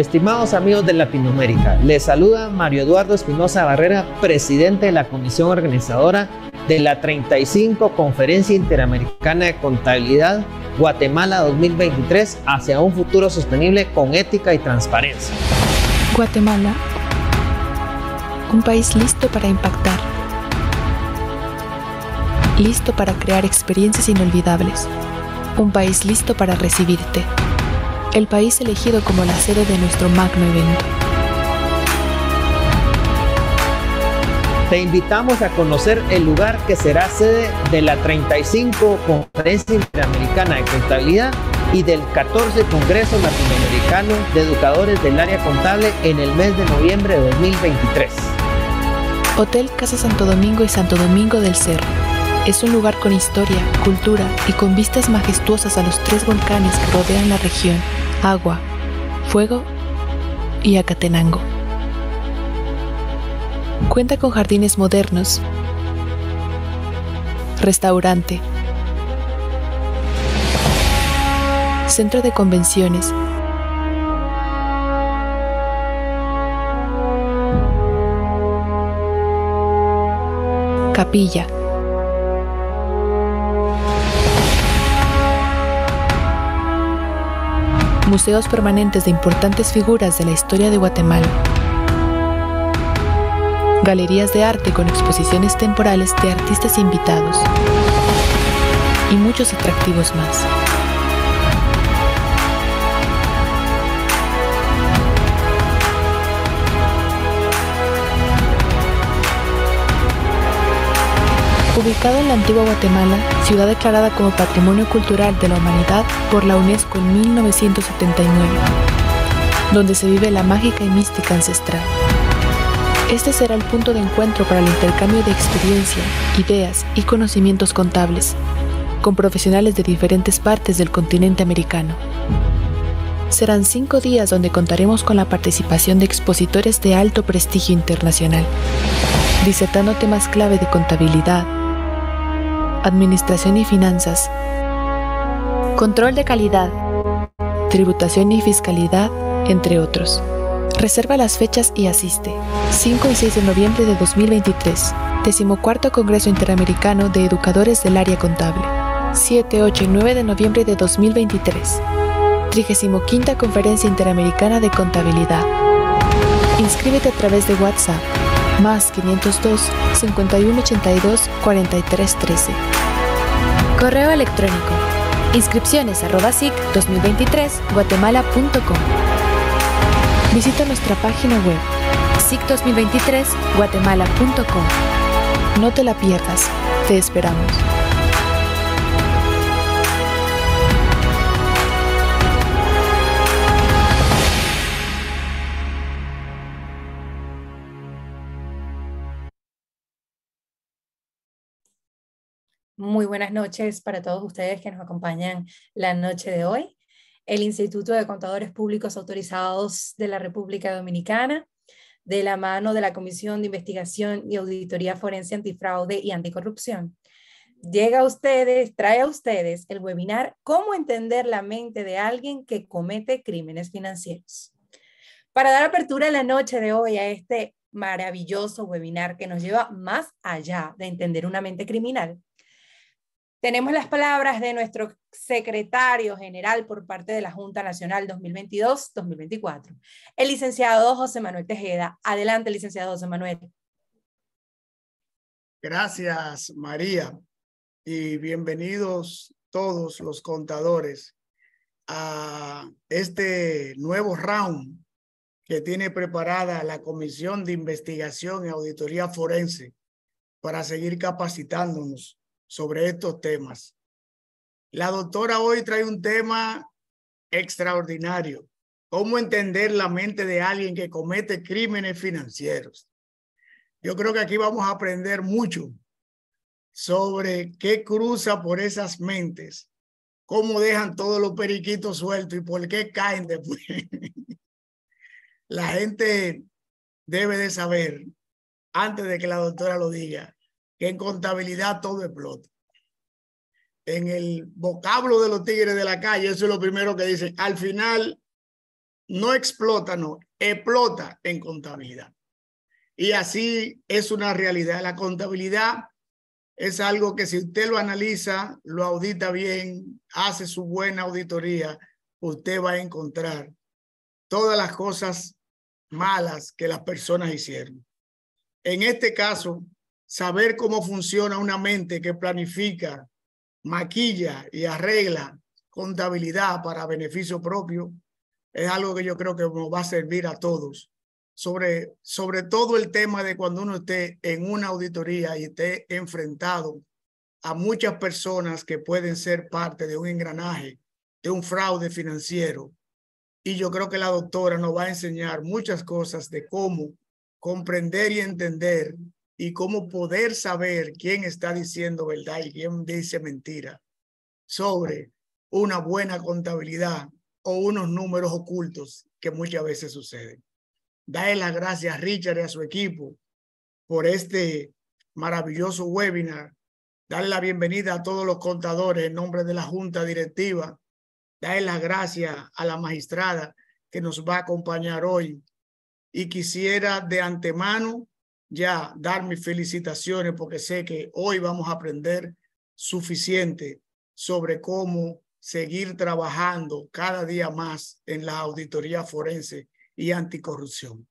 Estimados amigos de Latinoamérica, les saluda Mario Eduardo Espinosa Barrera, presidente de la comisión organizadora de la 35 Conferencia Interamericana de Contabilidad Guatemala 2023 hacia un futuro sostenible con ética y transparencia. Guatemala, un país listo para impactar, listo para crear experiencias inolvidables, un país listo para recibirte. El país elegido como la sede de nuestro magno evento. Te invitamos a conocer el lugar que será sede de la 35 Conferencia Interamericana de Contabilidad y del 14 Congreso Latinoamericano de Educadores del Área Contable en el mes de noviembre de 2023. Hotel Casa Santo Domingo y Santo Domingo del Cerro. Es un lugar con historia, cultura y con vistas majestuosas a los 3 volcanes que rodean la región: Agua, Fuego y Acatenango. Cuenta con jardines modernos, restaurante, centro de convenciones, capilla, museos permanentes de importantes figuras de la historia de Guatemala, galerías de arte con exposiciones temporales de artistas invitados y muchos atractivos más. Ubicado en la antigua Guatemala, ciudad declarada como Patrimonio Cultural de la Humanidad por la UNESCO en 1979, donde se vive la mágica y mística ancestral. Este será el punto de encuentro para el intercambio de experiencia, ideas y conocimientos contables, con profesionales de diferentes partes del continente americano. Serán 5 días donde contaremos con la participación de expositores de alto prestigio internacional, disertando temas clave de contabilidad, administración y finanzas, control de calidad, tributación y fiscalidad, entre otros. Reserva las fechas y asiste. 5 y 6 de noviembre de 2023, 14º Congreso Interamericano de Educadores del Área Contable. 7, 8 y 9 de noviembre de 2023, 35ª Conferencia Interamericana de Contabilidad. Inscríbete a través de WhatsApp, más 502 5182 4313. Correo electrónico, inscripciones@sic2023guatemala.com. Visita nuestra página web, sic2023guatemala.com. No te la pierdas, te esperamos. Muy buenas noches para todos ustedes que nos acompañan la noche de hoy. El Instituto de Contadores Públicos Autorizados de la República Dominicana, de la mano de la Comisión de Investigación y Auditoría Forense Antifraude y Anticorrupción, trae a ustedes el webinar ¿Cómo entender la mente de alguien que comete crímenes financieros? Para dar apertura en la noche de hoy a este maravilloso webinar que nos lleva más allá de entender una mente criminal, tenemos las palabras de nuestro secretario general por parte de la Junta Nacional 2022-2024, el licenciado José Manuel Tejeda. Adelante, licenciado José Manuel. Gracias, María, y bienvenidos todos los contadores a este nuevo round que tiene preparada la Comisión de Investigación y Auditoría Forense para seguir capacitándonos sobre estos temas. La doctora hoy trae un tema extraordinario: cómo entender la mente de alguien que comete crímenes financieros. Yo creo que aquí vamos a aprender mucho sobre qué cruza por esas mentes, cómo dejan todos los periquitos sueltos y por qué caen después. La gente debe de saber, antes de que la doctora lo diga, que en contabilidad todo explota. En el vocablo de los tigres de la calle, eso es lo primero que dicen. Al final, no explota, no, explota en contabilidad. Y así es una realidad. La contabilidad es algo que si usted lo analiza, lo audita bien, hace su buena auditoría, usted va a encontrar todas las cosas malas que las personas hicieron. En este caso, saber cómo funciona una mente que planifica, maquilla y arregla contabilidad para beneficio propio es algo que yo creo que nos va a servir a todos. Sobre todo el tema de cuando uno esté en una auditoría y esté enfrentado a muchas personas que pueden ser parte de un engranaje, de un fraude financiero. Y yo creo que la doctora nos va a enseñar muchas cosas de cómo comprender y entender y cómo poder saber quién está diciendo verdad y quién dice mentira sobre una buena contabilidad o unos números ocultos que muchas veces suceden. Dale las gracias a Richard y a su equipo por este maravilloso webinar. Dale la bienvenida a todos los contadores en nombre de la Junta Directiva. Dale las gracias a la magistrada que nos va a acompañar hoy. Y quisiera de antemano ya dar mis felicitaciones porque sé que hoy vamos a aprender suficiente sobre cómo seguir trabajando cada día más en la auditoría forense y anticorrupción.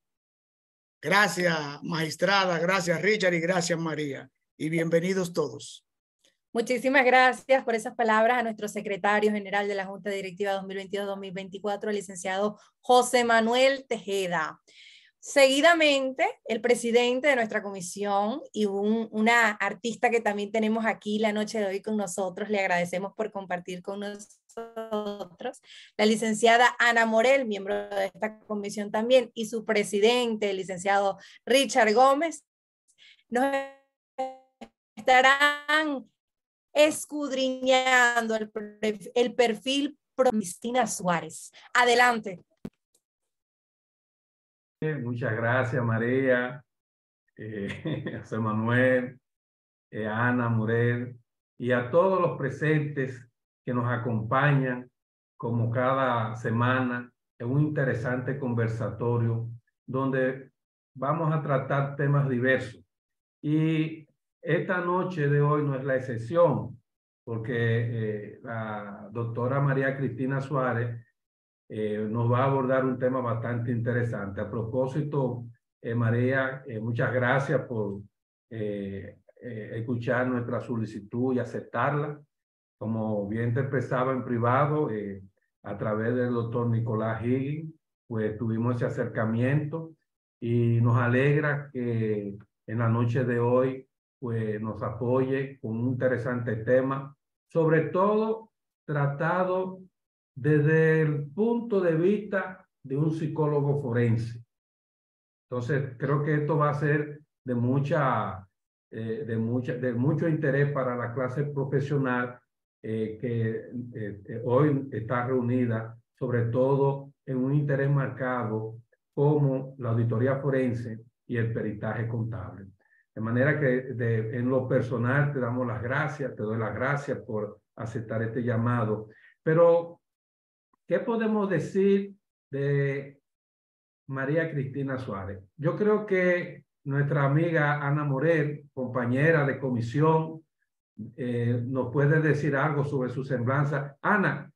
Gracias, magistrada, gracias, Richard, y gracias, María. Y bienvenidos todos. Muchísimas gracias por esas palabras a nuestro secretario general de la Junta Directiva 2022-2024, el licenciado José Manuel Tejeda. Seguidamente, el presidente de nuestra comisión y una artista que también tenemos aquí la noche de hoy con nosotros, le agradecemos por compartir con nosotros, la licenciada Ana Morel, miembro de esta comisión también, y su presidente, el licenciado Richard Gómez, nos estarán escudriñando el perfil de Cristina Suárez. Adelante. Muchas gracias, María, José Manuel, Ana Morel y a todos los presentes que nos acompañan como cada semana en un interesante conversatorio donde vamos a tratar temas diversos. Y esta noche de hoy no es la excepción, porque la doctora María Cristina Suárez nos va a abordar un tema bastante interesante. A propósito, María, muchas gracias por escuchar nuestra solicitud y aceptarla. Como bien te expresaba en privado, a través del doctor Nicolás Higgins, pues tuvimos ese acercamiento y nos alegra que en la noche de hoy pues nos apoye con un interesante tema, sobre todo tratado desde el punto de vista de un psicólogo forense. Entonces, creo que esto va a ser de mucho interés para la clase profesional que hoy está reunida, sobre todo en un interés marcado como la auditoría forense y el peritaje contable. De manera que en lo personal te damos las gracias, te doy las gracias por aceptar este llamado. Pero ¿qué podemos decir de María Cristina Suárez? Yo creo que nuestra amiga Ana Morel, compañera de comisión, nos puede decir algo sobre su semblanza. Ana,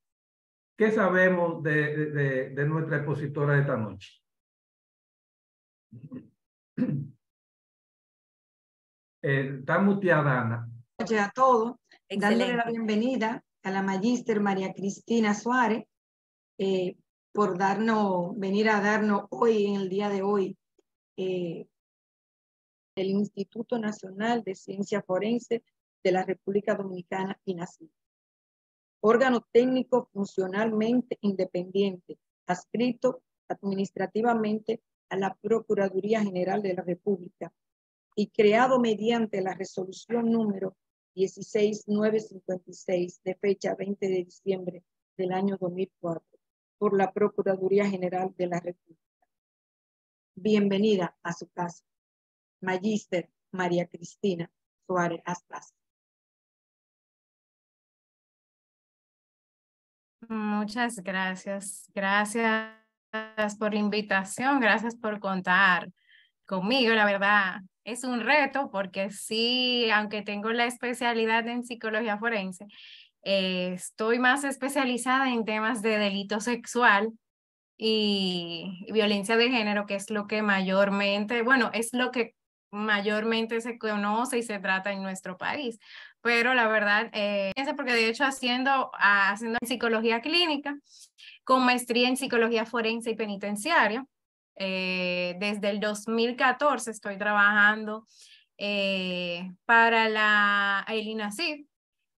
¿qué sabemos de nuestra expositora de esta noche? Está muteada, Ana. A todos, Excelente. dándole la bienvenida a la magíster María Cristina Suárez, por venir a darnos hoy, en el día de hoy, el Instituto Nacional de Ciencia Forense de la República Dominicana, INACIF. Órgano técnico funcionalmente independiente, adscrito administrativamente a la Procuraduría General de la República y creado mediante la resolución número 16956 de fecha 20 de diciembre del año 2004 por la Procuraduría General de la República. Bienvenida a su casa, Magíster María Cristina Suárez Astas. Muchas gracias. Gracias por la invitación, gracias por contar conmigo. La verdad es un reto porque sí, aunque tengo la especialidad en psicología forense, estoy más especializada en temas de delito sexual y violencia de género, que es lo que mayormente, bueno, es lo que mayormente se conoce y se trata en nuestro país. Pero la verdad, porque de hecho haciendo psicología clínica, con maestría en psicología forense y penitenciaria, desde el 2014 estoy trabajando para el INASIF,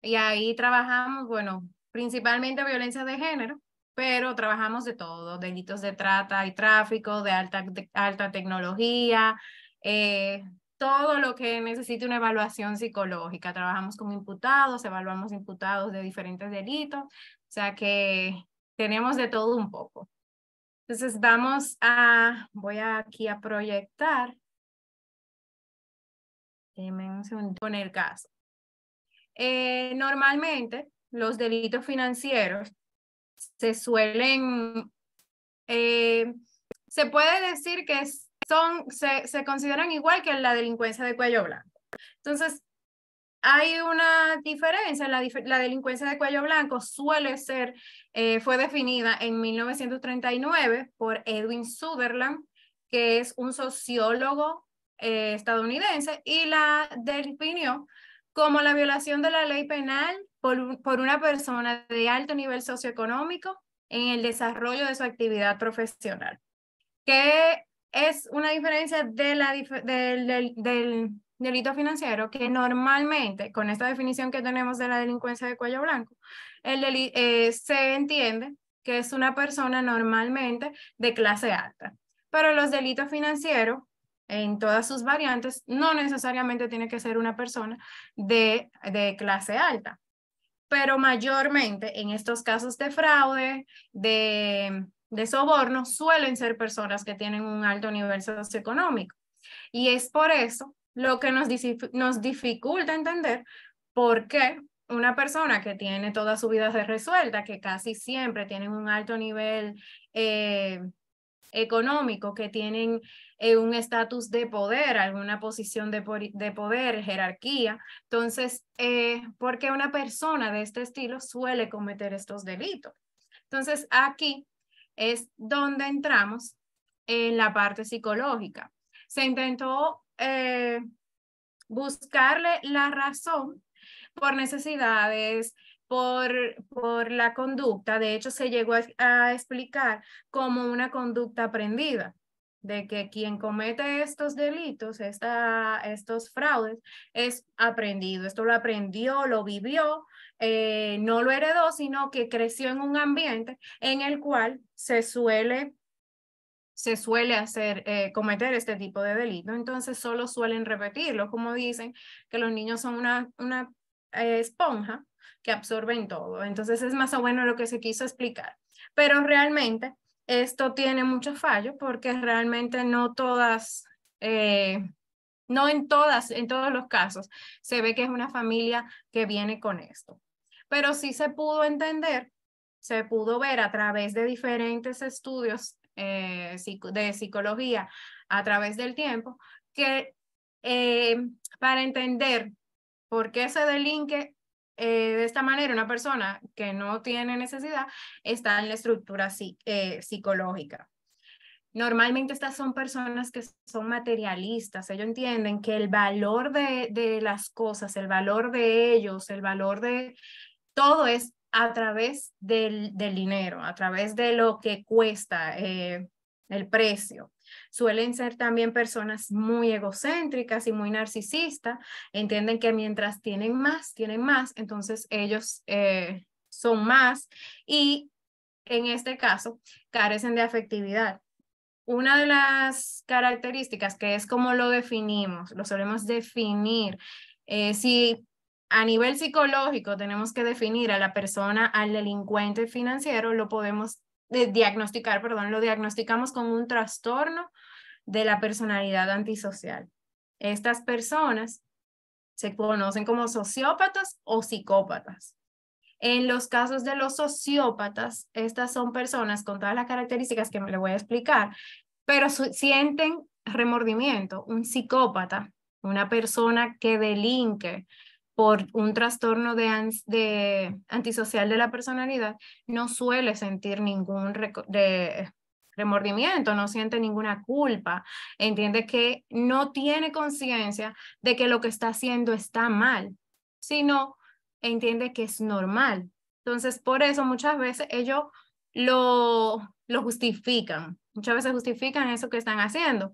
y ahí trabajamos, bueno, principalmente violencia de género, pero trabajamos de todo, delitos de trata y tráfico, de alta tecnología, todo lo que necesite una evaluación psicológica. Trabajamos con imputados, evaluamos imputados de diferentes delitos, o sea que tenemos de todo un poco. Entonces voy aquí a proyectar. Déjenme un segundo con el caso. Normalmente los delitos financieros se suelen, se puede decir que se consideran igual que la delincuencia de cuello blanco. Entonces, hay una diferencia. La delincuencia de cuello blanco fue definida en 1939 por Edwin Sutherland, que es un sociólogo estadounidense, y la definió como la violación de la ley penal por una persona de alto nivel socioeconómico en el desarrollo de su actividad profesional, que es una diferencia del delito financiero, que normalmente, con esta definición que tenemos de la delincuencia de cuello blanco, se entiende que es una persona normalmente de clase alta. Pero los delitos financieros, en todas sus variantes, no necesariamente tiene que ser una persona de clase alta. Pero mayormente en estos casos de fraude, de soborno, suelen ser personas que tienen un alto nivel socioeconómico. Y es por eso lo que nos dificulta entender por qué una persona que tiene toda su vida resuelta, que casi siempre tienen un alto nivel económico, que tienen un estatus de poder, alguna posición de poder, jerarquía. Entonces, ¿por qué una persona de este estilo suele cometer estos delitos? Entonces, aquí es donde entramos en la parte psicológica. Se intentó buscarle la razón por necesidades, por la conducta. De hecho, se llegó a explicar como una conducta aprendida, de que quien comete estos delitos, estos fraudes, es aprendido. Esto lo aprendió, lo vivió, no lo heredó, sino que creció en un ambiente en el cual se suele cometer este tipo de delito. Entonces solo suelen repetirlo, como dicen que los niños son una esponja que absorben todo. Entonces es más o menos lo que se quiso explicar. Pero realmente esto tiene muchos fallos, porque realmente no en todos los casos se ve que es una familia que viene con esto. Pero sí se pudo entender, se pudo ver a través de diferentes estudios de psicología a través del tiempo, que para entender por qué se delinque de esta manera una persona que no tiene necesidad, está en la estructura psicológica. Normalmente estas son personas que son materialistas. Ellos entienden que el valor de las cosas, el valor de ellos, el valor de todo es a través del dinero, a través de lo que cuesta el precio. Suelen ser también personas muy egocéntricas y muy narcisistas. Entienden que mientras tienen más, entonces ellos son más, y en este caso carecen de afectividad. Una de las características, que es como lo definimos, lo solemos definir, si a nivel psicológico tenemos que definir a la persona, al delincuente financiero, lo podemos lo diagnosticamos con un trastorno de la personalidad antisocial. Estas personas se conocen como sociópatas o psicópatas. En los casos de los sociópatas, estas son personas con todas las características que me le voy a explicar, pero sienten remordimiento. Un psicópata, una persona que delinque por un trastorno de antisocial de la personalidad, no suele sentir ningún remordimiento, no siente ninguna culpa, entiende que no tiene conciencia de que lo que está haciendo está mal, sino entiende que es normal. Entonces, por eso muchas veces ellos lo justifican, muchas veces justifican eso que están haciendo.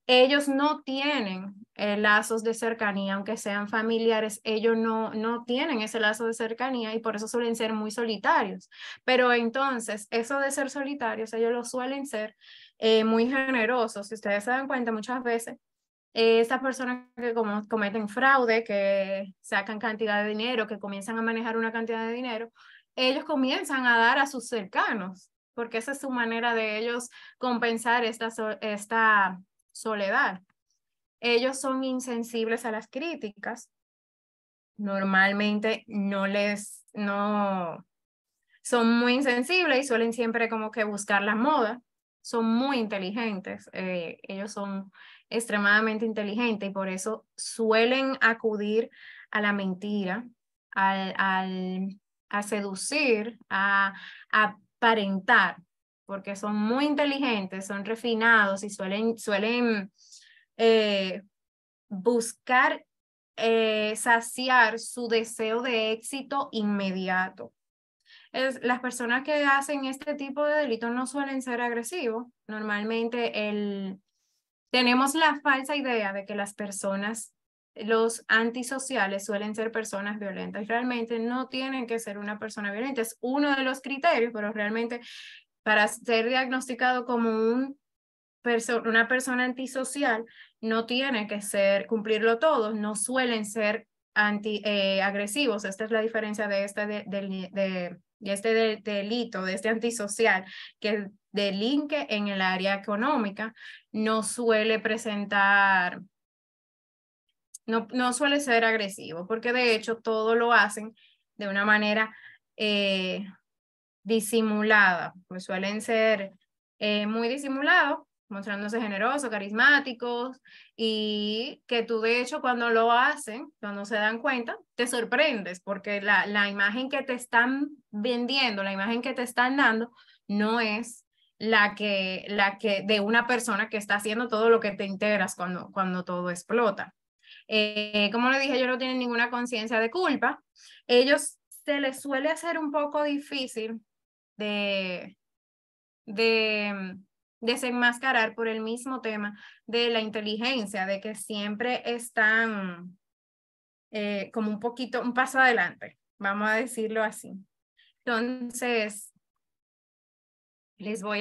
Ellos no tienen lazos de cercanía, aunque sean familiares, ellos no tienen ese lazo de cercanía y por eso suelen ser muy solitarios. Pero entonces, eso de ser solitarios, ellos lo suelen ser muy generosos. Si ustedes se dan cuenta, muchas veces, estas personas que cometen fraude, que sacan cantidad de dinero, que comienzan a manejar una cantidad de dinero, ellos comienzan a dar a sus cercanos, porque esa es su manera de ellos compensar esta soledad. Ellos son insensibles a las críticas. Normalmente son muy insensibles y suelen siempre como que buscar la moda. Son muy inteligentes. Ellos son extremadamente inteligentes y por eso suelen acudir a la mentira, a seducir, a aparentar, porque son muy inteligentes, son refinados y suelen buscar saciar su deseo de éxito inmediato. Las personas que hacen este tipo de delitos no suelen ser agresivos. Normalmente tenemos la falsa idea de que las personas, los antisociales, suelen ser personas violentas y realmente no tienen que ser una persona violenta. Es uno de los criterios, pero realmente para ser diagnosticado como una persona antisocial no tiene que cumplirlo todo, no suelen ser agresivos. Esta es la diferencia de este delito, de este antisocial, que delinque en el área económica, no suele presentar, no suele ser agresivo, porque de hecho todo lo hacen de una manera disimulada, pues suelen ser muy disimulados, mostrándose generosos, carismáticos, y que tú de hecho cuando lo hacen, cuando se dan cuenta, te sorprendes porque la imagen que te están vendiendo, la imagen que te están dando, no es la que de una persona que está haciendo todo lo que te integras cuando todo explota. Como le dije, ellos no tienen ninguna conciencia de culpa. Ellos se les suele hacer un poco difícil de desenmascarar por el mismo tema de la inteligencia, de que siempre están como un paso adelante, vamos a decirlo así. Entonces, les voy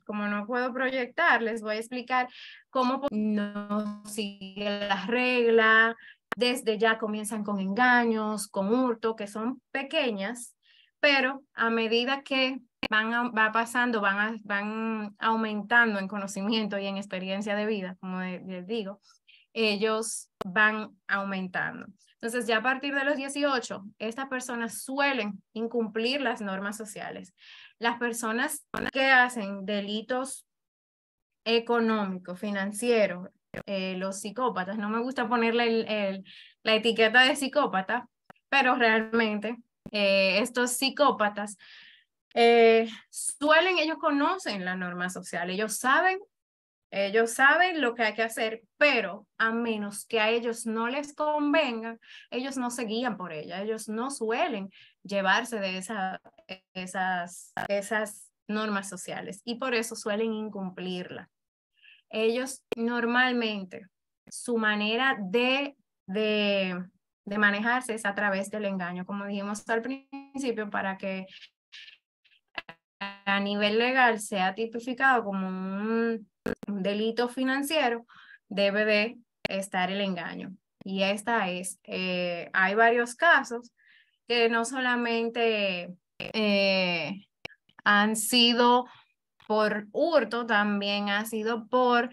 como no puedo proyectar, les voy a explicar cómo no sigue la regla, desde ya comienzan con engaños, con hurto, que son pequeñas, pero a medida que va pasando, van aumentando en conocimiento y en experiencia de vida, como les digo, ellos van aumentando. Entonces, ya a partir de los 18, estas personas suelen incumplir las normas sociales. Las personas que hacen delitos económicos, financieros, los psicópatas, no me gusta ponerle la etiqueta de psicópata, pero realmente estos psicópatas ellos conocen la norma social, ellos saben lo que hay que hacer, pero a menos que a ellos no les convenga, ellos no se guían por ella, ellos no suelen llevarse de esas normas sociales y por eso suelen incumplirla. Ellos normalmente, su manera de manejarse es a través del engaño, como dijimos al principio, para que a nivel legal sea tipificado como un delito financiero, debe de estar el engaño. Y hay varios casos que no solamente han sido por hurto, también ha sido por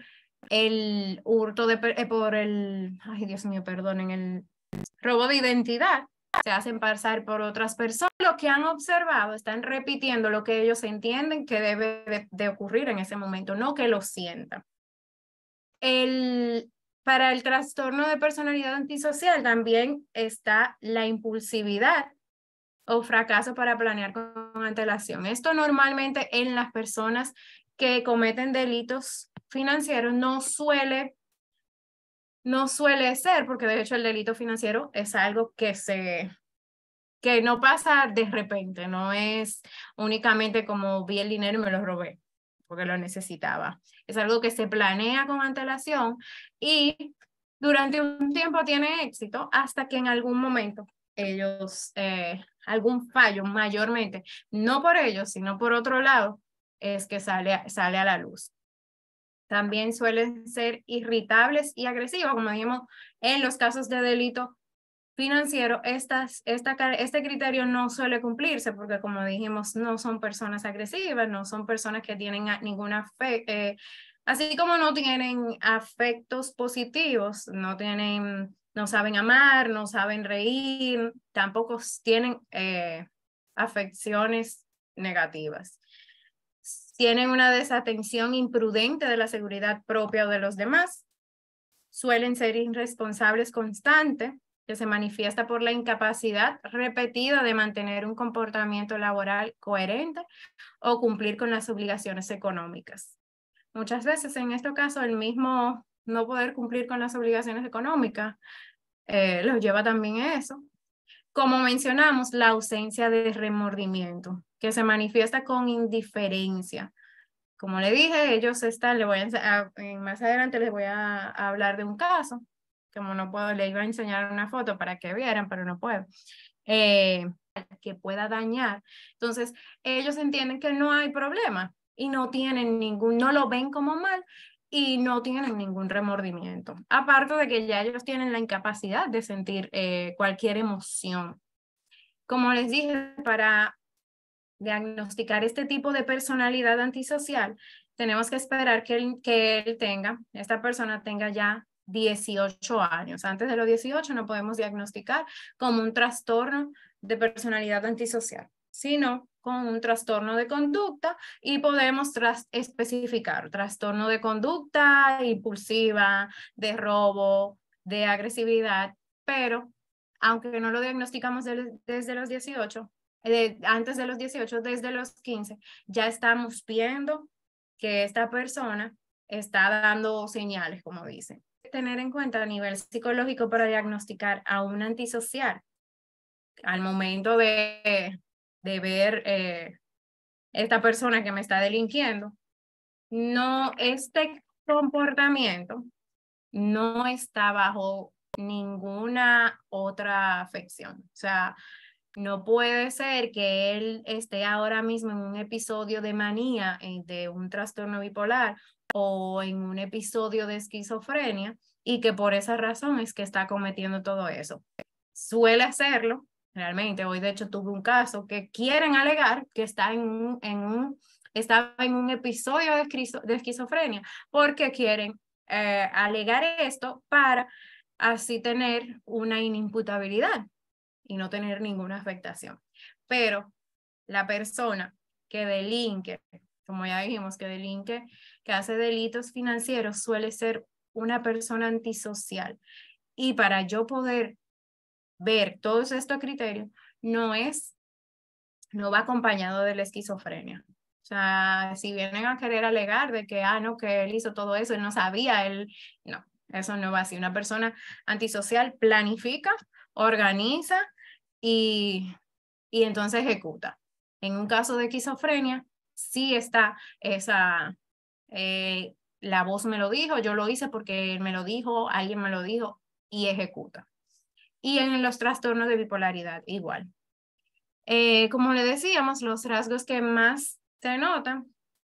el hurto ay Dios mío, perdonen, el robo de identidad. se hacen pasar por otras personas. Lo que han observado, están repitiendo lo que ellos entienden que debe de ocurrir en ese momento, no que lo sientan. Para el trastorno de personalidad antisocial también está la impulsividad o fracaso para planear con antelación. Esto normalmente en las personas que cometen delitos financieros no suele ser, porque de hecho el delito financiero es algo que no pasa de repente, no es únicamente como vi el dinero y me lo robé porque lo necesitaba. Es algo que se planea con antelación y durante un tiempo tiene éxito hasta que en algún momento ellos, algún fallo mayormente, no por ellos, sino por otro lado, es que sale a la luz. También suelen ser irritables y agresivos, como dijimos, en los casos de delito financiero, este criterio no suele cumplirse porque, como dijimos, no son personas agresivas, no son personas que tienen ninguna fe, así como no tienen afectos positivos, no saben amar, no saben reír, tampoco tienen afecciones negativas. Tienen una desatención imprudente de la seguridad propia o de los demás, suelen ser irresponsables constantes, que se manifiesta por la incapacidad repetida de mantener un comportamiento laboral coherente o cumplir con las obligaciones económicas. Muchas veces en este caso el mismo no poder cumplir con las obligaciones económicas los lleva también a eso. Como mencionamos, la ausencia de remordimiento, que se manifiesta con indiferencia. Como le dije, ellos están, más adelante les voy a hablar de un caso. Como no puedo, le iba a enseñar una foto para que vieran, pero no puedo, que pueda dañar. Entonces, ellos entienden que no hay problema y no lo ven como mal y no tienen ningún remordimiento. Aparte de que ya ellos tienen la incapacidad de sentir cualquier emoción. Como les dije, para diagnosticar este tipo de personalidad antisocial, tenemos que esperar que esta persona tenga ya 18 años. Antes de los 18 no podemos diagnosticar como un trastorno de personalidad antisocial, sino con un trastorno de conducta y podemos especificar trastorno de conducta impulsiva, de robo, de agresividad, pero aunque no lo diagnosticamos desde los 18, antes de los 18, desde los 15, ya estamos viendo que esta persona está dando señales, como dicen. Tener en cuenta a nivel psicológico para diagnosticar a un antisocial al momento de ver esta persona que me está delinquiendo, este comportamiento no está bajo ninguna otra afección. O sea, no puede ser que él esté ahora mismo en un episodio de manía, de un trastorno bipolar o en un episodio de esquizofrenia y que por esa razón es que está cometiendo todo eso. Suele hacerlo, realmente. Hoy de hecho tuve un caso que quieren alegar que está estaba en un episodio de esquizofrenia porque quieren alegar esto para así tener una inimputabilidad y no tener ninguna afectación. Pero la persona que delinque, como ya dijimos, que hace delitos financieros, suele ser una persona antisocial. Y para yo poder ver todos estos criterios, no va acompañado de la esquizofrenia. O sea, si vienen a querer alegar de que, no, que él hizo todo eso, él no sabía, no, eso no va así. Una persona antisocial planifica, organiza y entonces ejecuta. En un caso de esquizofrenia, sí está la voz me lo dijo, yo lo hice porque él me lo dijo, alguien me lo dijo y ejecuta. Y en los trastornos de bipolaridad, igual. Como le decíamos, los rasgos que más se notan,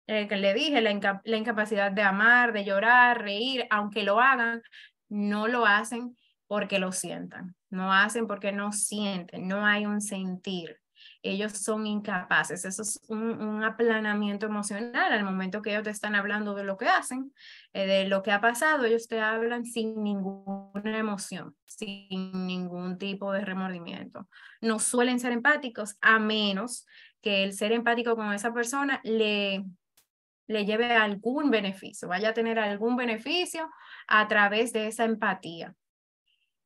que le dije, la incapacidad de amar, de llorar, reír, aunque lo hagan, no lo hacen porque lo sientan, no hacen porque no sienten, no hay un sentir. ellos son incapaces. Eso es un aplanamiento emocional. Al momento que ellos te están hablando de lo que hacen, de lo que ha pasado, ellos te hablan sin ninguna emoción, sin ningún tipo de remordimiento. No suelen ser empáticos a menos que el ser empático con esa persona le lleve algún beneficio, vaya a tener algún beneficio a través de esa empatía.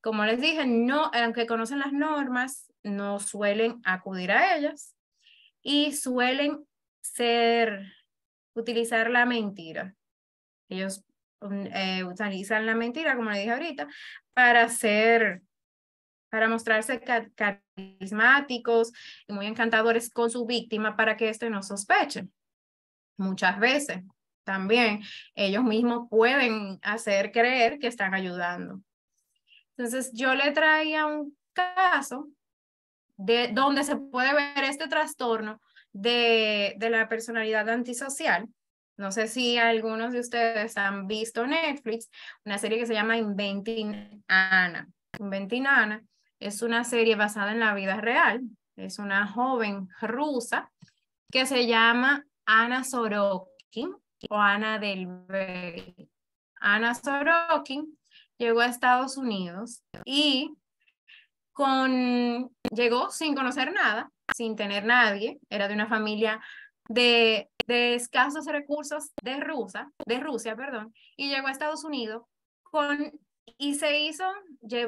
Como les dije, no, aunque conocen las normas, no suelen acudir a ellas y suelen utilizar la mentira. Ellos utilizan la mentira, como les dije ahorita, para mostrarse carismáticos y muy encantadores con su víctima para que éste no sospeche. Muchas veces también ellos mismos pueden hacer creer que están ayudando. Entonces yo le traía un caso de donde se puede ver este trastorno de la personalidad antisocial. No sé si algunos de ustedes han visto Netflix, una serie que se llama Inventing Anna. Inventing Anna es una serie basada en la vida real. Es una joven rusa que se llama Anna Sorokin o Ana del Bey. Anna Sorokin llegó a Estados Unidos y llegó sin conocer nada, sin tener nadie, era de una familia de escasos recursos de Rusia, y llegó a Estados Unidos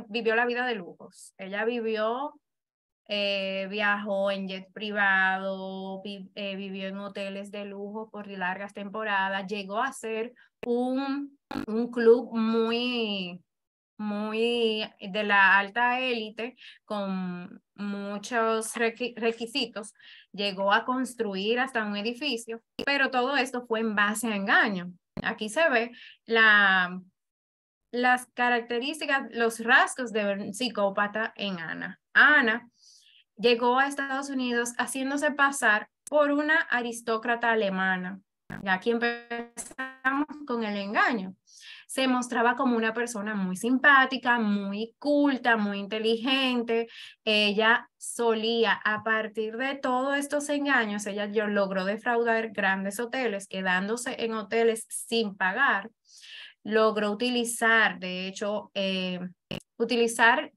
vivió la vida de lujos. Ella viajó en jet privado, vivió en hoteles de lujo por largas temporadas, llegó a ser un club muy de la alta élite con muchos requisitos, llegó a construir hasta un edificio, pero todo esto fue en base a engaño. Aquí se ve las características, los rasgos de un psicópata en Ana. Ana llegó a Estados Unidos haciéndose pasar por una aristócrata alemana. Y aquí empezamos con el engaño. Se mostraba como una persona muy simpática, muy culta, muy inteligente. Ella solía, a partir de todos estos engaños, ella logró defraudar grandes hoteles, quedándose en hoteles sin pagar. Logró utilizar, de hecho, utilizar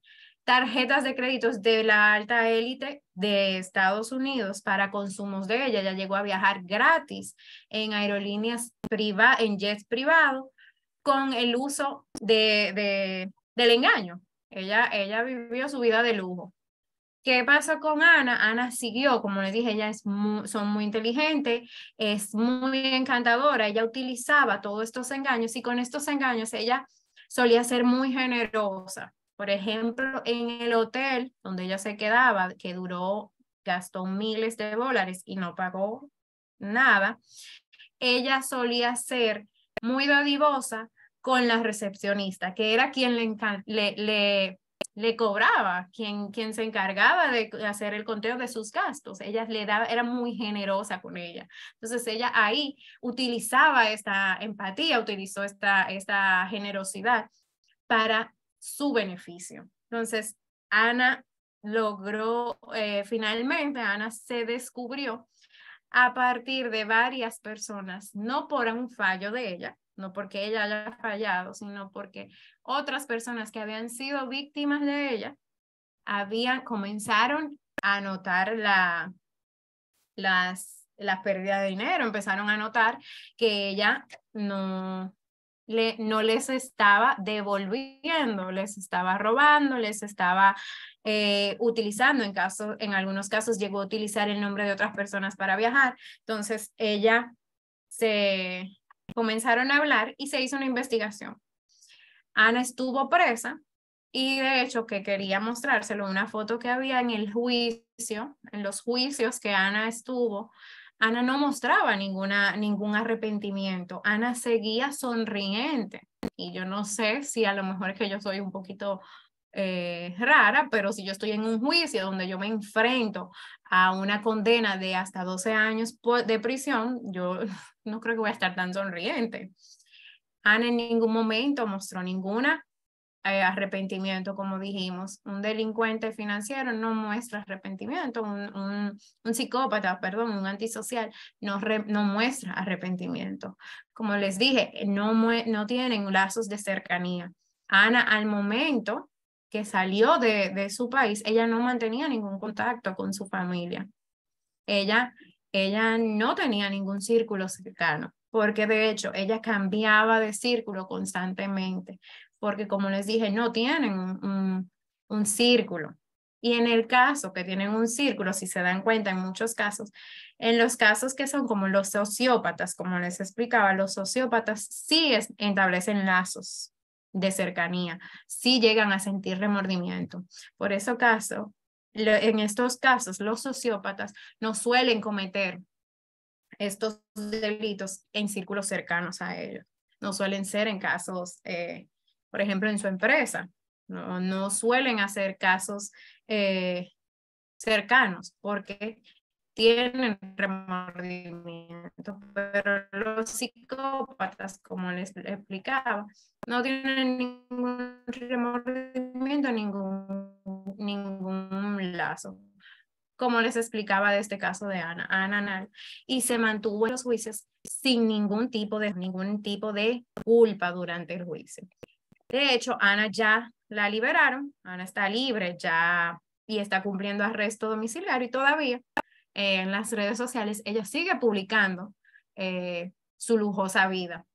tarjetas de créditos de la alta élite de Estados Unidos para consumos de ella. Ella llegó a viajar gratis en aerolíneas en jets privados con el uso del engaño. Ella vivió su vida de lujo. ¿Qué pasó con Ana? Ana siguió, como les dije, ella son muy inteligente, es muy encantadora, ella utilizaba todos estos engaños y con estos engaños ella solía ser muy generosa. Por ejemplo, en el hotel donde ella se quedaba, que gastó miles de dólares y no pagó nada, ella solía ser muy dadivosa con la recepcionista, que era quien le cobraba, quien se encargaba de hacer el conteo de sus gastos. Ella era muy generosa con ella. Entonces ella ahí utilizaba esta empatía, utilizó esta generosidad para su beneficio. Entonces Ana logró, finalmente Ana se descubrió a partir de varias personas, no por un fallo de ella, no porque ella haya fallado, sino porque otras personas que habían sido víctimas de ella comenzaron a notar la pérdida de dinero, empezaron a notar que ella no les estaba devolviendo, les estaba robando, les estaba utilizando, en algunos casos llegó a utilizar el nombre de otras personas para viajar. Entonces comenzaron a hablar y se hizo una investigación. Ana estuvo presa y de hecho que quería mostrárselo, una foto que había en los juicios que Ana estuvo. Ana no mostraba ningún arrepentimiento. Ana seguía sonriente. Y yo no sé si a lo mejor es que yo soy un poquito rara, pero si yo estoy en un juicio donde yo me enfrento a una condena de hasta 12 años de prisión, yo no creo que voy a estar tan sonriente. Ana en ningún momento mostró ninguna arrepentimiento, como dijimos. Un delincuente financiero no muestra arrepentimiento, un psicópata, perdón, un antisocial no muestra arrepentimiento. Como les dije, no tienen lazos de cercanía. Ana, al momento que salió de su país, ella no mantenía ningún contacto con su familia. Ella no tenía ningún círculo cercano, porque de hecho ella cambiaba de círculo constantemente, porque como les dije, no tienen un círculo. Y en el caso que tienen un círculo, si se dan cuenta en muchos casos, en los casos que son como los sociópatas, como les explicaba, los sociópatas sí establecen lazos de cercanía, sí llegan a sentir remordimiento. Por ese caso, en estos casos, los sociópatas no suelen cometer estos delitos en círculos cercanos a ellos. No suelen ser en casos, por ejemplo, en su empresa. No suelen hacer casos cercanos porque tienen remordimiento, pero los psicópatas, como les explicaba, no tienen ningún remordimiento, ningún lazo. Como les explicaba de este caso de Ana, y se mantuvo en los juicios sin ningún tipo de culpa durante el juicio. De hecho, Ana ya la liberaron, Ana está libre ya y está cumpliendo arresto domiciliario y todavía en las redes sociales ella sigue publicando su lujosa vida.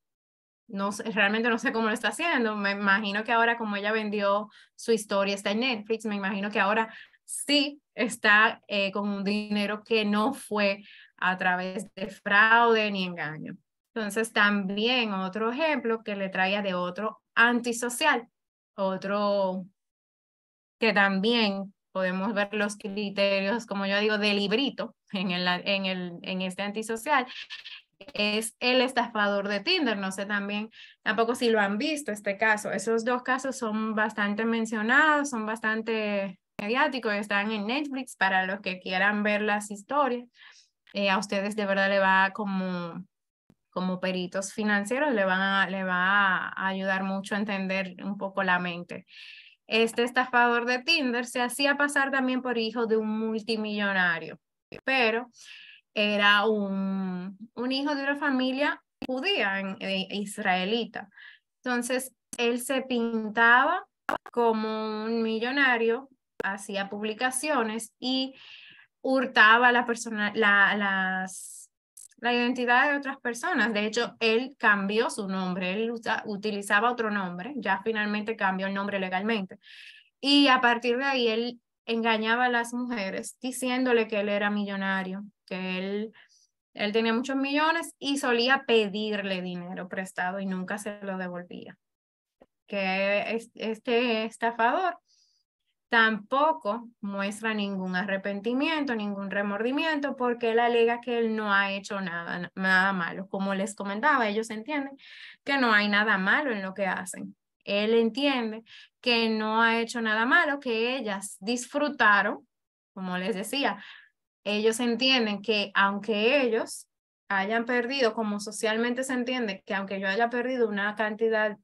No sé, realmente no sé cómo lo está haciendo. Me imagino que ahora, como ella vendió su historia, está en Netflix, me imagino que ahora sí está con un dinero que no fue a través de fraude ni engaño. Entonces, también otro ejemplo que le traía de otro antisocial, otro que también podemos ver los criterios, como yo digo, de librito en este antisocial, es el estafador de Tinder. No sé tampoco si lo han visto este caso. Esos dos casos son bastante mencionados, son bastante mediáticos, están en Netflix para los que quieran ver las historias. A ustedes de verdad le va como peritos financieros, le va a ayudar mucho a entender un poco la mente. Este estafador de Tinder se hacía pasar también por hijo de un multimillonario, pero era un hijo de una familia judía israelita. Entonces, él se pintaba como un millonario, hacía publicaciones y hurtaba la identidad de otras personas. De hecho, él cambió su nombre, él utilizaba otro nombre, ya finalmente cambió el nombre legalmente. Y a partir de ahí, él engañaba a las mujeres diciéndole que él era millonario, que él tenía muchos millones y solía pedirle dinero prestado y nunca se lo devolvía. Que este estafador tampoco muestra ningún arrepentimiento, ningún remordimiento, porque él alega que él no ha hecho nada malo. Como les comentaba, ellos entienden que no hay nada malo en lo que hacen. Él entiende que no ha hecho nada malo, que ellas disfrutaron, como les decía, ellos entienden que aunque ellos hayan perdido, como socialmente se entiende, que aunque yo haya perdido una cantidad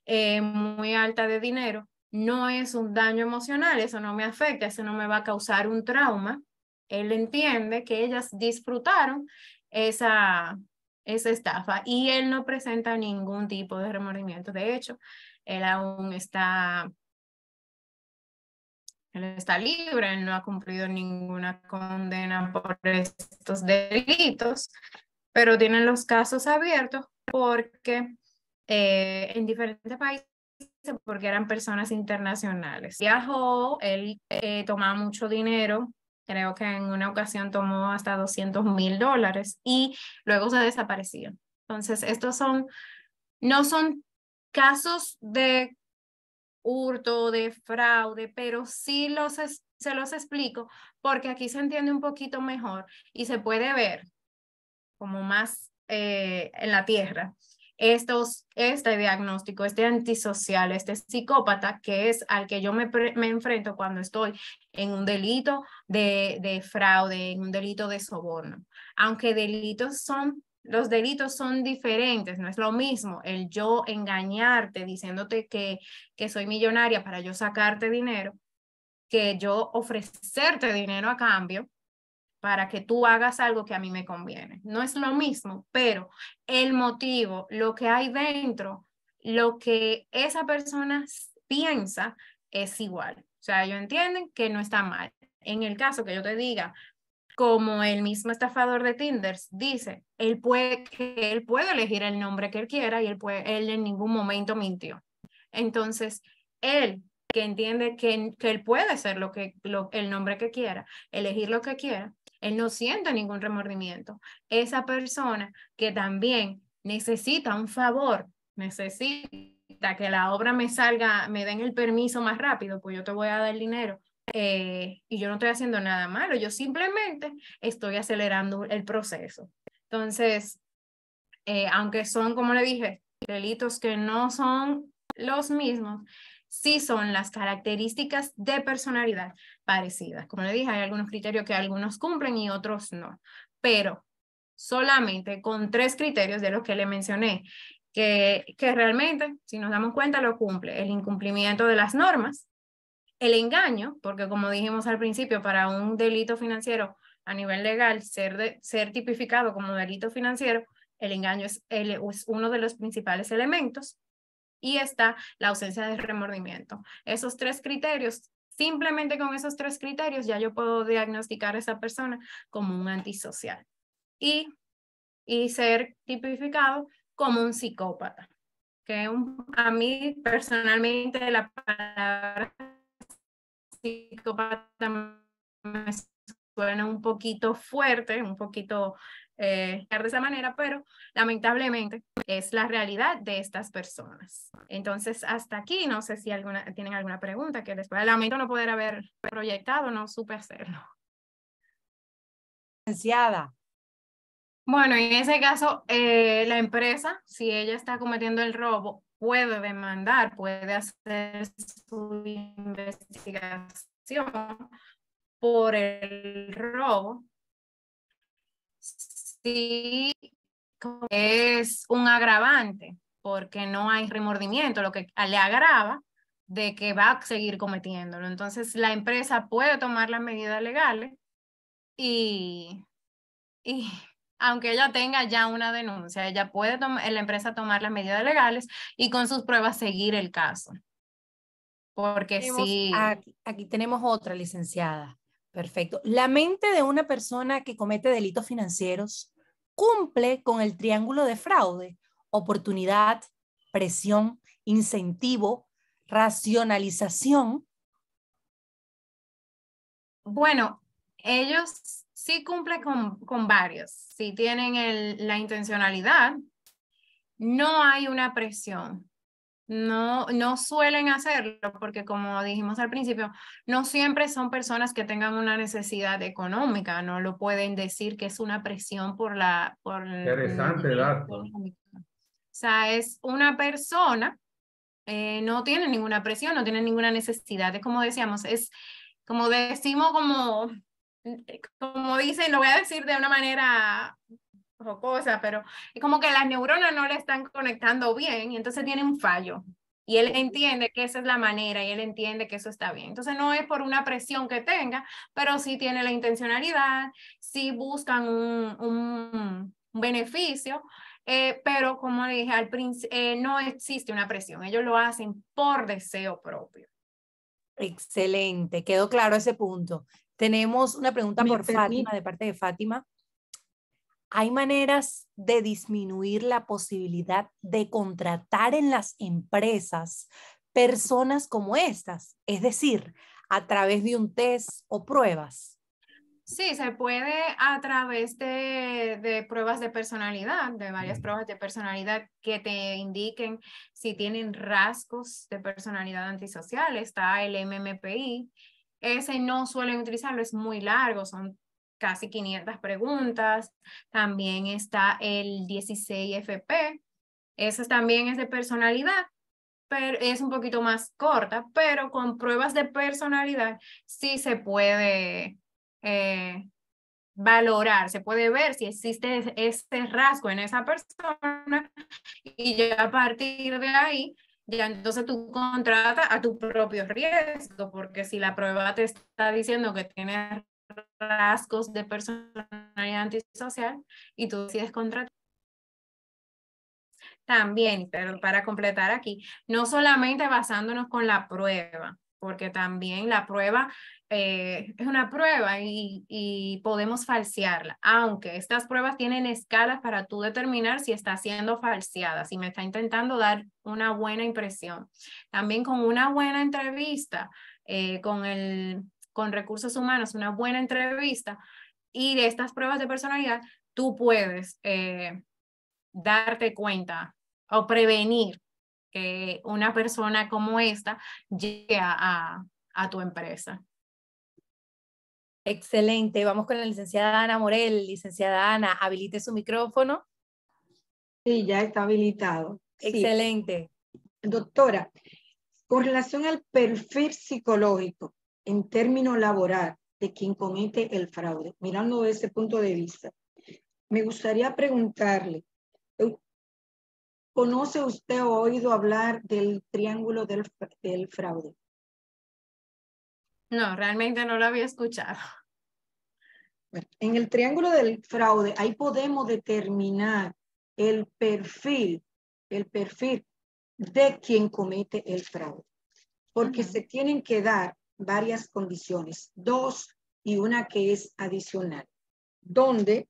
muy alta de dinero, no es un daño emocional, eso no me afecta, eso no me va a causar un trauma. Él entiende que ellas disfrutaron esa estafa y él no presenta ningún tipo de remordimiento. De hecho, él aún está libre, él no ha cumplido ninguna condena por estos delitos, pero tienen los casos abiertos porque en diferentes países, porque eran personas internacionales. Viajó, él tomaba mucho dinero, creo que en una ocasión tomó hasta $200,000 y luego se desapareció. Entonces, estos no son casos de hurto, de fraude, pero sí se los explico porque aquí se entiende un poquito mejor y se puede ver como más en la tierra este diagnóstico, este antisocial, este psicópata, que es al que yo me enfrento cuando estoy en un delito de fraude, en un delito de soborno. Aunque delitos son los delitos son diferentes, no es lo mismo el yo engañarte diciéndote que soy millonaria para yo sacarte dinero, que yo ofrecerte dinero a cambio para que tú hagas algo que a mí me conviene. No es lo mismo, pero el motivo, lo que hay dentro, lo que esa persona piensa es igual. O sea, ellos entienden que no está mal. En el caso que yo te diga, como el mismo estafador de Tinder dice, él puede elegir el nombre que él quiera y él en ningún momento mintió. Entonces, él que entiende que él puede ser el nombre que quiera, elegir lo que quiera, él no siente ningún remordimiento. Esa persona que también necesita un favor, necesita que la obra me salga, me den el permiso más rápido, pues yo te voy a dar el dinero. Y yo no estoy haciendo nada malo, yo simplemente estoy acelerando el proceso. Entonces, aunque son, como le dije, delitos que no son los mismos, sí son las características de personalidad parecidas. Como le dije, hay algunos criterios que algunos cumplen y otros no, pero solamente con 3 criterios de los que le mencioné, que realmente, si nos damos cuenta, lo cumple: el incumplimiento de las normas, el engaño, porque como dijimos al principio, para un delito financiero a nivel legal ser tipificado como delito financiero, el engaño es uno de los principales elementos, y está la ausencia de remordimiento. Esos 3 criterios, simplemente con esos 3 criterios ya yo puedo diagnosticar a esa persona como un antisocial y ser tipificado como un psicópata, que a mí personalmente la palabra psicópata me suena un poquito fuerte, un poquito de esa manera, pero lamentablemente es la realidad de estas personas. Entonces, hasta aquí, no sé si tienen alguna pregunta, que después lamento no poder haber proyectado, no supe hacerlo. Licenciada. Bueno, en ese caso, la empresa, si ella está cometiendo el robo, puede demandar, puede hacer su investigación por el robo. Sí, es un agravante porque no hay remordimiento, lo que le agrava de que va a seguir cometiéndolo. Entonces, la empresa puede tomar las medidas legales y aunque ella tenga ya una denuncia, ella puede la empresa tomar las medidas legales y con sus pruebas seguir el caso. Porque sí. Aquí tenemos otra, licenciada. Perfecto. La mente de una persona que comete delitos financieros cumple con el triángulo de fraude: oportunidad, presión, incentivo, racionalización. Bueno, ellos sí cumplen con varios. Sí tienen la intencionalidad. No hay una presión. No suelen hacerlo porque, como dijimos al principio, no siempre son personas que tengan una necesidad económica. No lo pueden decir que es una presión por Interesante dato. O sea, es una persona, no tiene ninguna presión, no tiene ninguna necesidad. Es como decíamos, es como decimos, como dicen, lo voy a decir de una manera jocosa, pero es como que las neuronas no le están conectando bien y entonces tiene un fallo. Y él entiende que esa es la manera y él entiende que eso está bien. Entonces no es por una presión que tenga, pero sí tiene la intencionalidad, sí buscan un beneficio, pero como le dije al principio, no existe una presión. Ellos lo hacen por deseo propio. Excelente, quedó claro ese punto. Tenemos una pregunta por Fátima, de parte de Fátima. ¿Hay maneras de disminuir la posibilidad de contratar en las empresas personas como estas? Es decir, a través de un test o pruebas. Sí, se puede a través de pruebas de personalidad, de varias pruebas de personalidad que te indiquen si tienen rasgos de personalidad antisocial. Está el MMPI. Ese no suelen utilizarlo, es muy largo, son casi 500 preguntas. También está el 16FP. Ese también es de personalidad, pero es un poquito más corta, pero con pruebas de personalidad sí se puede valorar, se puede ver si existe este rasgo en esa persona y ya a partir de ahí, ya entonces tú contratas a tu propio riesgo, porque si la prueba te está diciendo que tienes rasgos de personalidad antisocial y tú decides contratar. También, pero para completar aquí, no solamente basándonos con la prueba, porque también la prueba es una prueba y podemos falsearla, aunque estas pruebas tienen escalas para tú determinar si está siendo falseada, si me está intentando dar una buena impresión. También con una buena entrevista, con recursos humanos, una buena entrevista y de estas pruebas de personalidad, tú puedes darte cuenta o prevenir que una persona como esta llegue a tu empresa. Excelente. Vamos con la licenciada Ana Morel. Licenciada Ana, habilite su micrófono. Sí, ya está habilitado. Excelente. Sí. Doctora, con relación al perfil psicológico en términos laboral de quien comete el fraude, mirando desde ese punto de vista, me gustaría preguntarle, ¿conoce usted o ha oído hablar del triángulo del fraude? No, realmente no lo había escuchado. Bueno, en el triángulo del fraude, ahí podemos determinar el perfil de quien comete el fraude. Porque se tienen que dar varias condiciones, 2 y una que es adicional, donde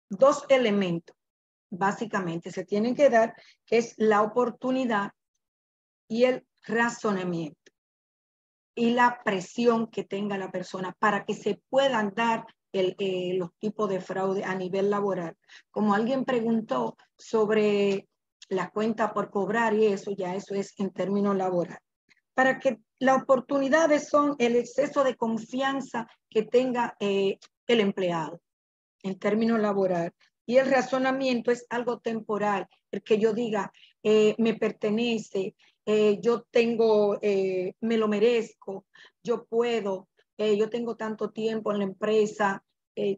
2 elementos básicamente se tienen que dar, que es la oportunidad y el razonamiento y la presión que tenga la persona para que se puedan dar los tipos de fraude a nivel laboral. Como alguien preguntó sobre la cuenta por cobrar y eso, ya eso es en términos laborales. Para que las oportunidades son el exceso de confianza que tenga el empleado en términos laborales. Y el razonamiento es algo temporal, el que yo diga, me pertenece, yo tengo, me lo merezco, yo puedo, yo tengo tanto tiempo en la empresa. O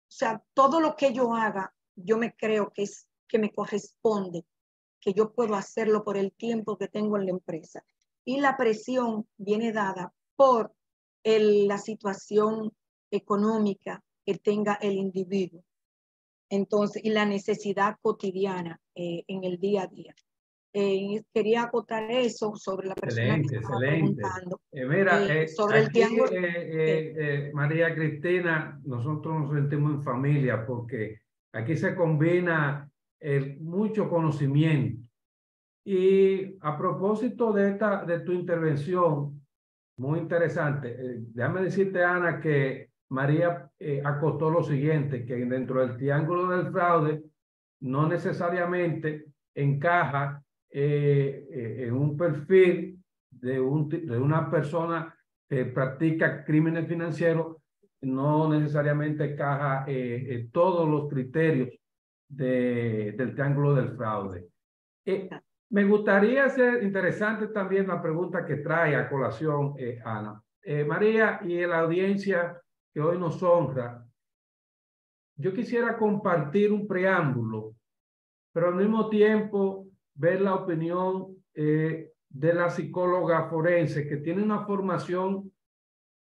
sea, todo lo que yo haga, yo me creo que me corresponde, que yo puedo hacerlo por el tiempo que tengo en la empresa. Y la presión viene dada por la situación económica que tenga el individuo. Entonces, y la necesidad cotidiana en el día a día. Quería acotar eso sobre la persona que estaba preguntando. Sobre el triángulo. María Cristina, nosotros nos sentimos en familia porque aquí se combina mucho conocimiento. Y a propósito de tu intervención, muy interesante, déjame decirte, Ana, que María acotó lo siguiente, que dentro del triángulo del fraude no necesariamente encaja en un perfil de una persona que practica crímenes financieros, no necesariamente encaja todos los criterios del triángulo del fraude. Me gustaría hacer interesante también la pregunta que trae a colación Ana. María y la audiencia que hoy nos honra, yo quisiera compartir un preámbulo, pero al mismo tiempo ver la opinión de la psicóloga forense que tiene una formación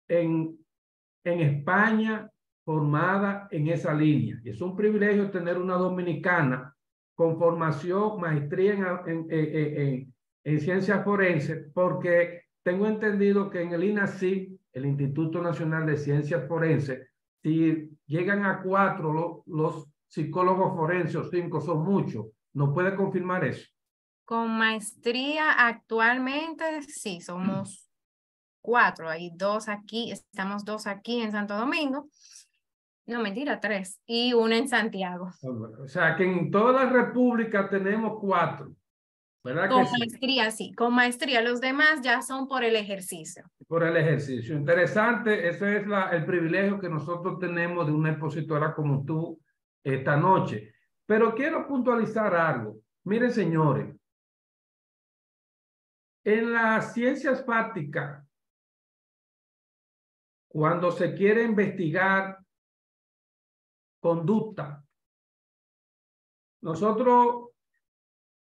en España formada en esa línea. Y es un privilegio tener una dominicana con formación, maestría en ciencias forenses, porque tengo entendido que en el INACIF, el Instituto Nacional de Ciencias Forenses, si llegan a 4 los psicólogos forenses o 5 son muchos. ¿No puede confirmar eso? Con maestría actualmente sí, somos 4, hay 2 aquí, estamos 2 aquí en Santo Domingo. No, mentira, 3 y 1 en Santiago. O sea, que en toda la República tenemos 4, ¿verdad? Con maestría, sí, con maestría. Los demás ya son por el ejercicio. Por el ejercicio. Interesante, ese es el privilegio que nosotros tenemos de una expositora como tú esta noche. Pero quiero puntualizar algo. Miren, señores, en las ciencias fácticas, cuando se quiere investigar conducta. Nosotros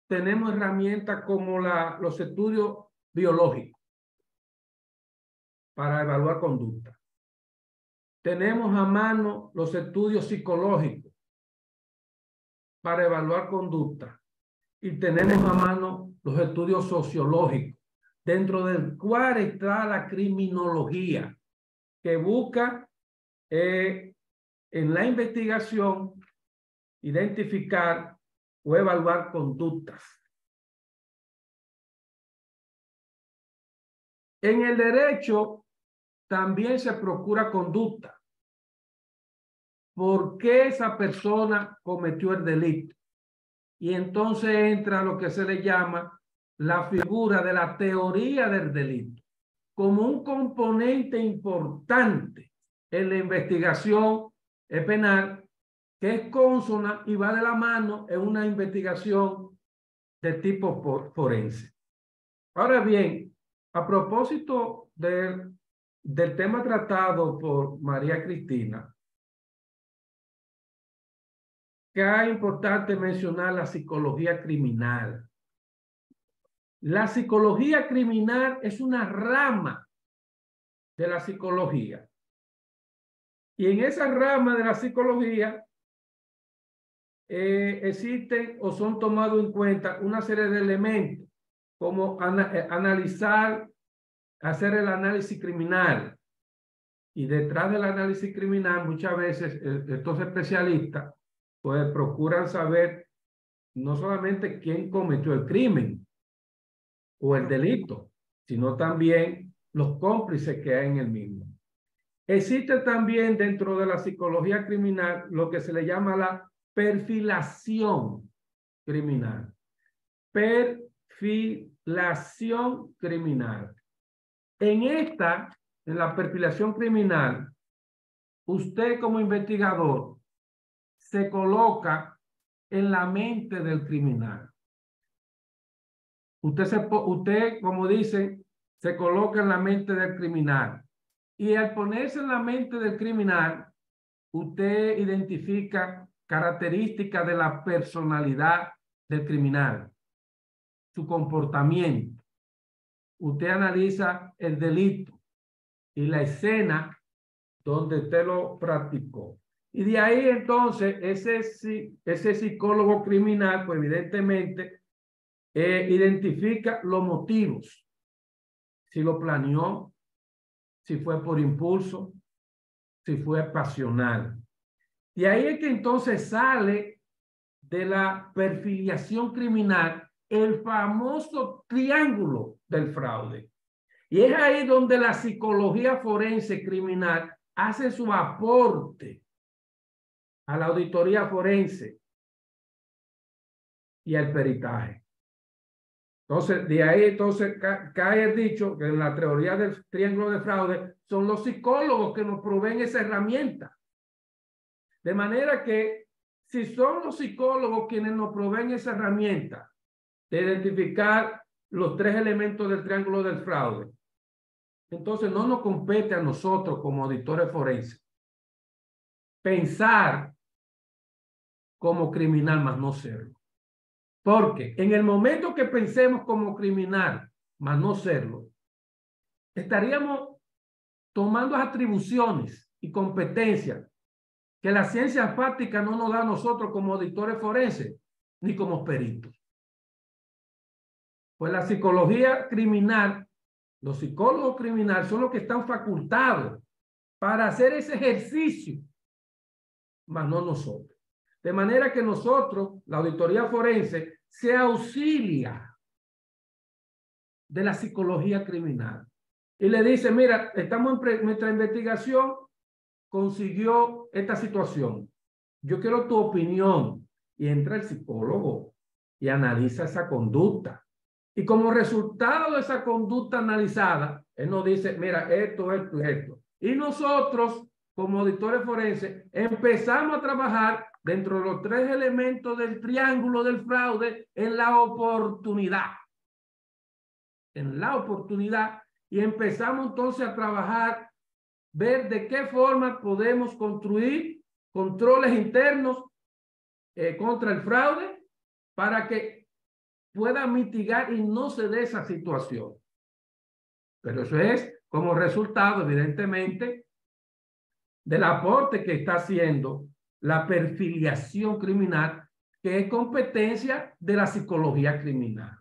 tenemos herramientas como los estudios biológicos para evaluar conducta. Tenemos a mano los estudios psicológicos para evaluar conducta. Y tenemos a mano los estudios sociológicos, dentro del cual está la criminología, que busca en la investigación identificar o evaluar conductas. En el derecho también se procura conducta. ¿Por qué esa persona cometió el delito? Y entonces entra lo que se le llama la figura de la teoría del delito, como un componente importante en la investigación penal, que es consona y va de la mano en una investigación de tipo forense. Ahora bien, a propósito del tema tratado por María Cristina, que es importante mencionar la psicología criminal. La psicología criminal es una rama de la psicología. Y en esa rama de la psicología existen o son tomados en cuenta una serie de elementos, como analizar, hacer el análisis criminal. Y detrás del análisis criminal, muchas veces estos especialistas pues procuran saber no solamente quién cometió el crimen o el delito, sino también los cómplices que hay en el mismo. Existe también dentro de la psicología criminal lo que se le llama la perfilación criminal. Perfilación criminal. En la perfilación criminal, usted como investigador se coloca en la mente del criminal. Usted, como dicen, se coloca en la mente del criminal. Y al ponerse en la mente del criminal, usted identifica características de la personalidad del criminal, su comportamiento. Usted analiza el delito y la escena donde usted lo practicó. Y de ahí entonces ese psicólogo criminal, pues evidentemente, identifica los motivos. Si lo planeó, si fue por impulso, si fue pasional. Y ahí es que entonces sale de la perfilación criminal el famoso triángulo del fraude. Y es ahí donde la psicología forense criminal hace su aporte a la auditoría forense y al peritaje. Entonces, de ahí entonces cae el dicho que en la teoría del triángulo de fraude son los psicólogos que nos proveen esa herramienta. De manera que si son los psicólogos quienes nos proveen esa herramienta de identificar los tres elementos del triángulo del fraude, entonces no nos compete a nosotros como auditores forenses pensar como criminal, más no serlo. Porque en el momento que pensemos como criminal, más no serlo, estaríamos tomando atribuciones y competencias que la ciencia fáctica no nos da a nosotros como auditores forenses ni como peritos. Pues la psicología criminal, los psicólogos criminales son los que están facultados para hacer ese ejercicio, más no nosotros. De manera que nosotros, la auditoría forense, se auxilia de la psicología criminal. Y le dice, mira, nuestra investigación consiguió esta situación. Yo quiero tu opinión. Y entra el psicólogo y analiza esa conducta. Y como resultado de esa conducta analizada, él nos dice, mira, esto, esto, esto. Y nosotros, como auditores forenses, empezamos a trabajar dentro de los tres elementos del triángulo del fraude en la oportunidad. En la oportunidad. Y empezamos entonces a trabajar, ver de qué forma podemos construir controles internos contra el fraude para que pueda mitigar y no se dé esa situación. Pero eso es como resultado, evidentemente, del aporte que está haciendo la perfiliación criminal, que es competencia de la psicología criminal.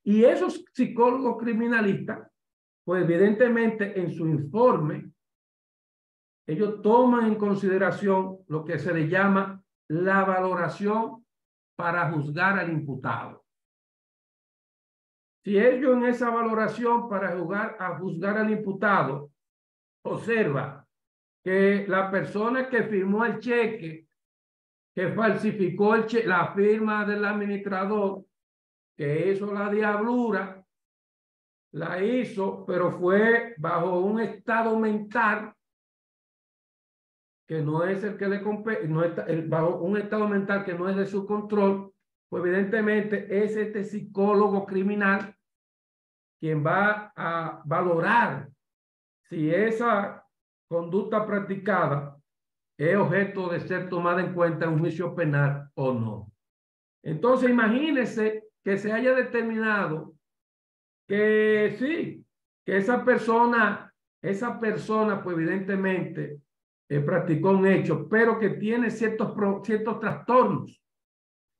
Y esos psicólogos criminalistas, pues evidentemente en su informe, ellos toman en consideración lo que se le llama la valoración para juzgar al imputado. Si ellos en esa valoración para juzgar al imputado observa que la persona que firmó el cheque, que falsificó la firma del administrador, que hizo la diablura, la hizo, pero fue bajo un estado mental que no es el que le compete, bajo un estado mental que no es de su control, pues evidentemente es este psicólogo criminal quien va a valorar si esa conducta practicada es objeto de ser tomada en cuenta en un juicio penal o no. Entonces, imagínense que se haya determinado que sí, que esa persona, pues evidentemente practicó un hecho, pero que tiene ciertos trastornos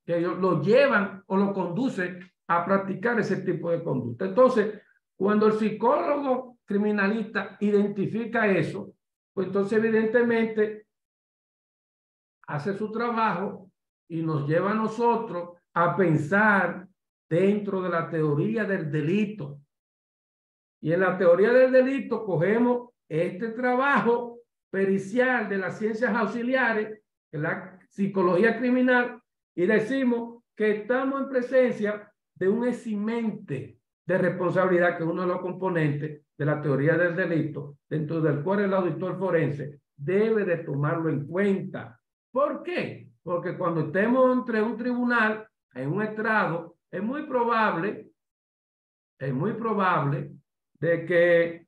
que lo llevan o lo conducen a practicar ese tipo de conducta. Entonces, cuando el psicólogo criminalista identifica eso, pues entonces evidentemente hace su trabajo y nos lleva a nosotros a pensar dentro de la teoría del delito. Y en la teoría del delito cogemos este trabajo pericial de las ciencias auxiliares, de la psicología criminal, y decimos que estamos en presencia de un eximente de responsabilidad, que es uno de los componentes de la teoría del delito, dentro del cual el auditor forense debe de tomarlo en cuenta. ¿Por qué? Porque cuando estemos entre un tribunal, en un estrado, es muy probable de que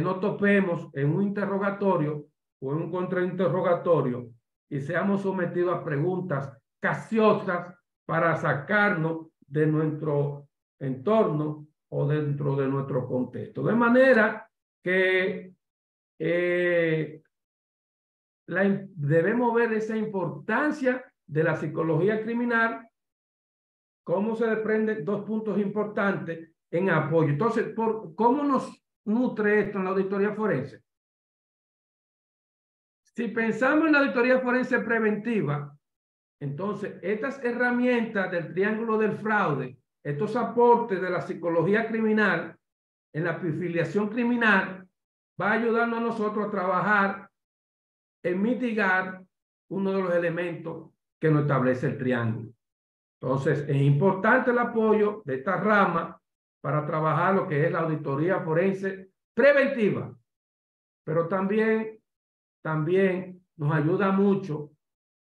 nos topemos en un interrogatorio o en un contrainterrogatorio y seamos sometidos a preguntas capciosas para sacarnos de nuestro entorno o dentro de nuestro contexto. De manera que debemos ver esa importancia de la psicología criminal, cómo se desprenden dos puntos importantes en apoyo. Entonces, ¿cómo nos nutre esto en la auditoría forense? Si pensamos en la auditoría forense preventiva, entonces estas herramientas del triángulo del fraude, estos aportes de la psicología criminal en la perfiliación criminal, va a ayudarnos a nosotros a trabajar en mitigar uno de los elementos que nos establece el triángulo. Entonces, es importante el apoyo de esta rama para trabajar lo que es la auditoría forense preventiva, pero también nos ayuda mucho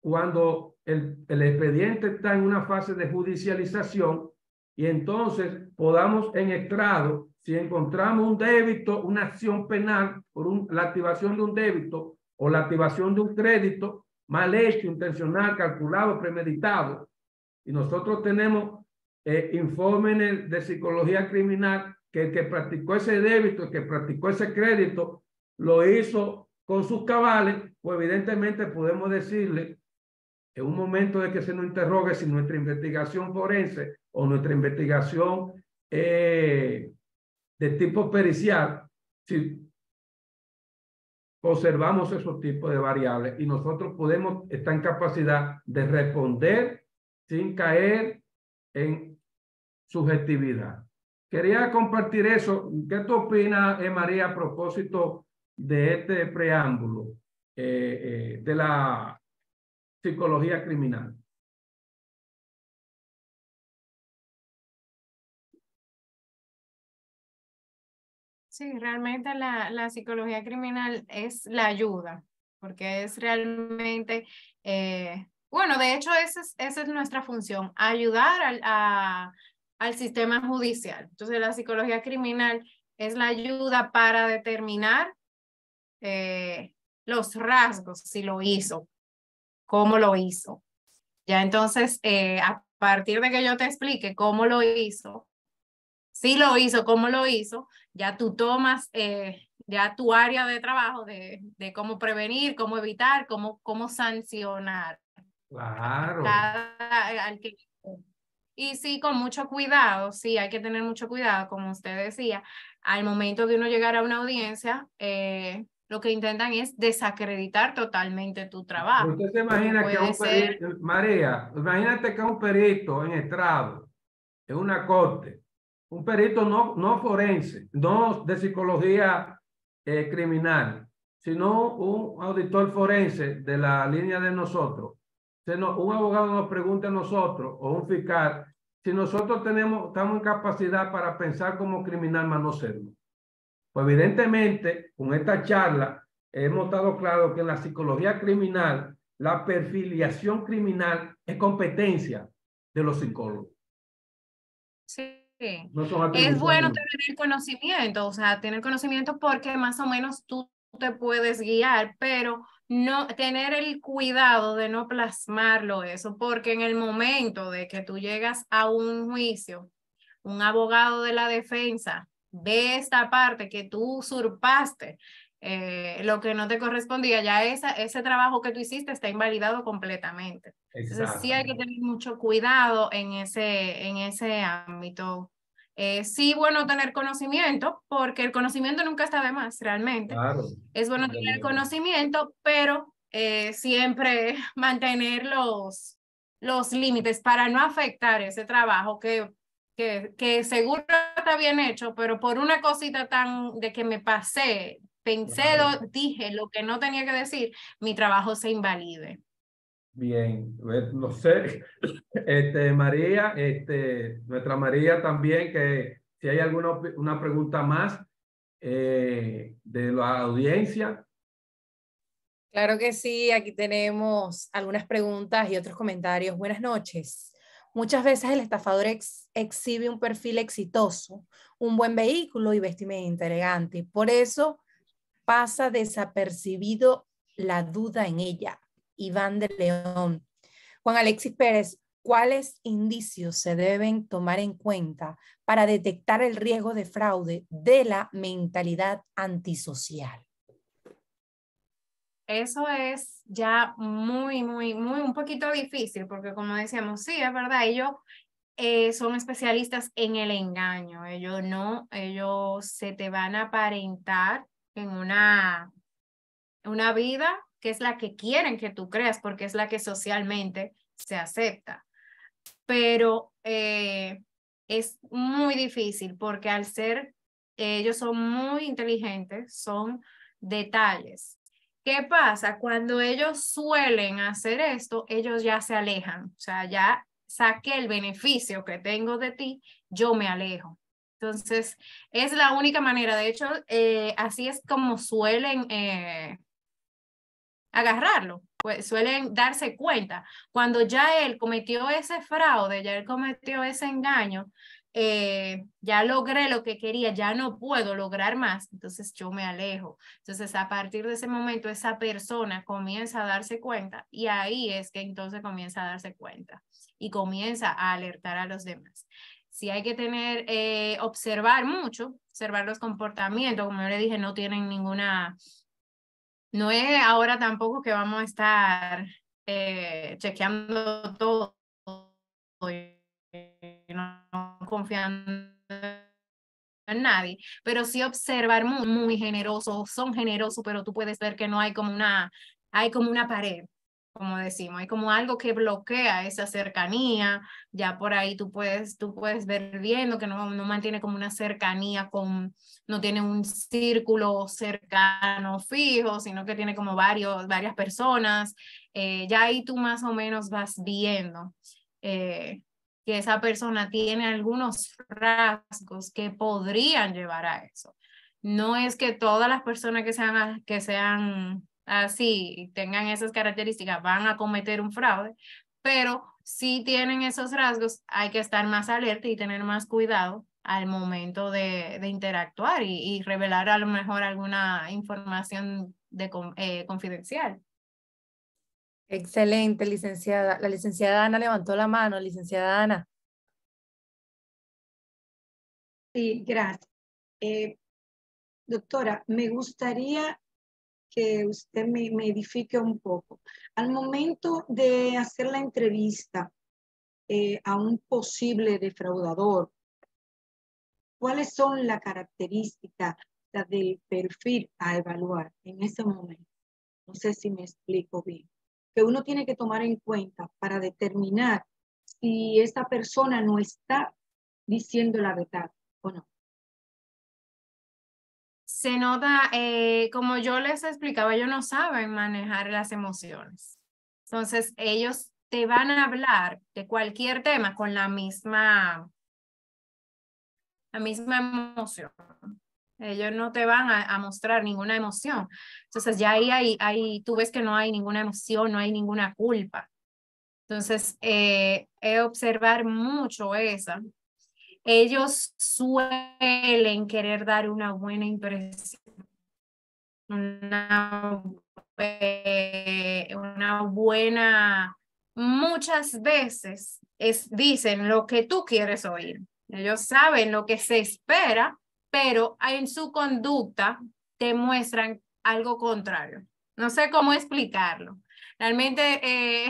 cuando el expediente está en una fase de judicialización y entonces podamos en estrado, si encontramos un débito, una acción penal por la activación de un débito o la activación de un crédito mal hecho, intencional, calculado, premeditado, y nosotros tenemos informes de psicología criminal que el que practicó ese débito, el que practicó ese crédito, lo hizo con sus cabales, pues evidentemente podemos decirle en un momento de que se nos interrogue si nuestra investigación forense o nuestra investigación de tipo pericial, si observamos esos tipos de variables y nosotros podemos estar en capacidad de responder sin caer en subjetividad. Quería compartir eso. ¿Qué tú opinas, María, a propósito de este preámbulo de la psicología criminal? Sí, realmente la psicología criminal es la ayuda, porque es realmente, bueno, de hecho esa es nuestra función, ayudar al sistema judicial. Entonces la psicología criminal es la ayuda para determinar los rasgos, si lo hizo, cómo lo hizo. Ya entonces, a partir de que yo te explique cómo lo hizo, si lo hizo, cómo lo hizo, ya tú tomas ya tu área de trabajo de cómo prevenir, cómo evitar, cómo sancionar. Claro. Al que... Y sí, con mucho cuidado, sí, hay que tener mucho cuidado, como usted decía, al momento de uno llegar a una audiencia, lo que intentan es desacreditar totalmente tu trabajo. Usted se imagina que un perito, María, imagínate que un perito en estrado, en una corte, un perito no forense, no de psicología criminal, sino un auditor forense de la línea de nosotros. Un abogado nos pregunta a nosotros o un fiscal si nosotros estamos en capacidad para pensar como criminal, más no serlo. Pues evidentemente, con esta charla, hemos estado claro que en la psicología criminal, la perfiliación criminal es competencia de los psicólogos. Sí. No son Es bueno atribuciones. tener conocimiento, o sea, tener conocimiento porque más o menos tú te puedes guiar, pero no tener el cuidado de no plasmarlo eso, porque en el momento de que tú llegas a un juicio, un abogado de la defensa ve esta parte que tú usurpaste, lo que no te correspondía, ya ese trabajo que tú hiciste está invalidado completamente. Entonces sí hay que tener mucho cuidado en ese ámbito. Sí, bueno tener conocimiento, porque el conocimiento nunca está de más, realmente. Claro. Es bueno tener conocimiento, pero siempre mantener los límites para no afectar ese trabajo que seguro está bien hecho, pero por una cosita tan de que me pasé, pensé, Claro. dije lo que no tenía que decir, mi trabajo se invalide. Bien, no sé, María, nuestra María también, que si hay una pregunta más de la audiencia. Claro que sí, aquí tenemos algunas preguntas y otros comentarios. Buenas noches. Muchas veces el estafador exhibe un perfil exitoso, un buen vehículo y vestimenta elegante. Por eso pasa desapercibido la duda en ella. Iván de León. Juan Alexis Pérez, ¿cuáles indicios se deben tomar en cuenta para detectar el riesgo de fraude de la mentalidad antisocial? Eso es ya muy, muy, muy, un poquito difícil, porque como decíamos, sí, es verdad, ellos son especialistas en el engaño, ellos se te van a aparentar en una vida que es la que quieren que tú creas, porque es la que socialmente se acepta. Pero es muy difícil, porque al ser, ellos son muy inteligentes, son detalles. ¿Qué pasa? Cuando ellos suelen hacer esto, ellos ya se alejan, o sea, ya saqué el beneficio que tengo de ti, yo me alejo. Entonces, es la única manera. De hecho, así es como suelen agarrarlo, pues suelen darse cuenta. Cuando ya él cometió ese fraude, ya él cometió ese engaño, ya logré lo que quería, ya no puedo lograr más, entonces yo me alejo. Entonces a partir de ese momento esa persona comienza a darse cuenta y ahí es que entonces comienza a darse cuenta y comienza a alertar a los demás. Sí hay que tener, observar mucho, observar los comportamientos, como yo le dije, no tienen ninguna... No es ahora tampoco que vamos a estar chequeando todo y no confiando en nadie, pero sí observar muy, muy generosos, son generosos, pero tú puedes ver que no hay hay como una pared, como decimos, hay como algo que bloquea esa cercanía, ya por ahí tú puedes ver viendo que no mantiene como una cercanía no tiene un círculo cercano fijo, sino que tiene como varias personas, ya ahí tú más o menos vas viendo que esa persona tiene algunos rasgos que podrían llevar a eso. No es que todas las personas que sean así y tengan esas características van a cometer un fraude, pero si tienen esos rasgos, hay que estar más alerta y tener más cuidado al momento de interactuar y revelar a lo mejor alguna información confidencial. Excelente, licenciada. La licenciada Ana levantó la mano, licenciada Ana. Sí, gracias. Doctora, me gustaría que usted me edifique un poco. Al momento de hacer la entrevista a un posible defraudador, ¿cuáles son las características del perfil a evaluar en ese momento? No sé si me explico bien. Que uno tiene que tomar en cuenta para determinar si esa persona no está diciendo la verdad o no. Se nota, como yo les explicaba, ellos no saben manejar las emociones. Entonces, ellos te van a hablar de cualquier tema con la misma emoción. Ellos no te van a mostrar ninguna emoción. Entonces, ya ahí tú ves que no hay ninguna emoción, no hay ninguna culpa. Entonces, observar mucho eso. Ellos suelen querer dar una buena impresión, una buena, muchas veces dicen lo que tú quieres oír. Ellos saben lo que se espera, pero en su conducta te muestran algo contrario. No sé cómo explicarlo. Realmente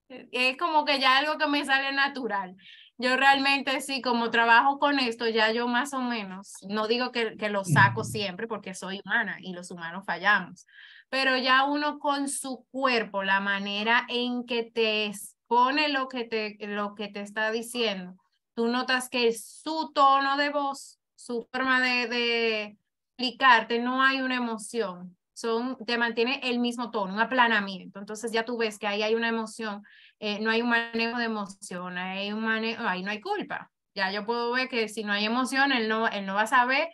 es como que ya algo que me sale natural. Yo realmente sí, como trabajo con esto, ya yo más o menos, no digo que lo saco siempre porque soy humana y los humanos fallamos, pero ya uno con su cuerpo, la manera en que te expone lo que te está diciendo, tú notas que su tono de voz, su forma de explicarte, no hay una emoción, te mantiene el mismo tono, un aplanamiento. Entonces ya tú ves que ahí hay una emoción, no hay un manejo de emoción, ahí no hay culpa. Ya yo puedo ver que si no hay emoción, él no va a saber,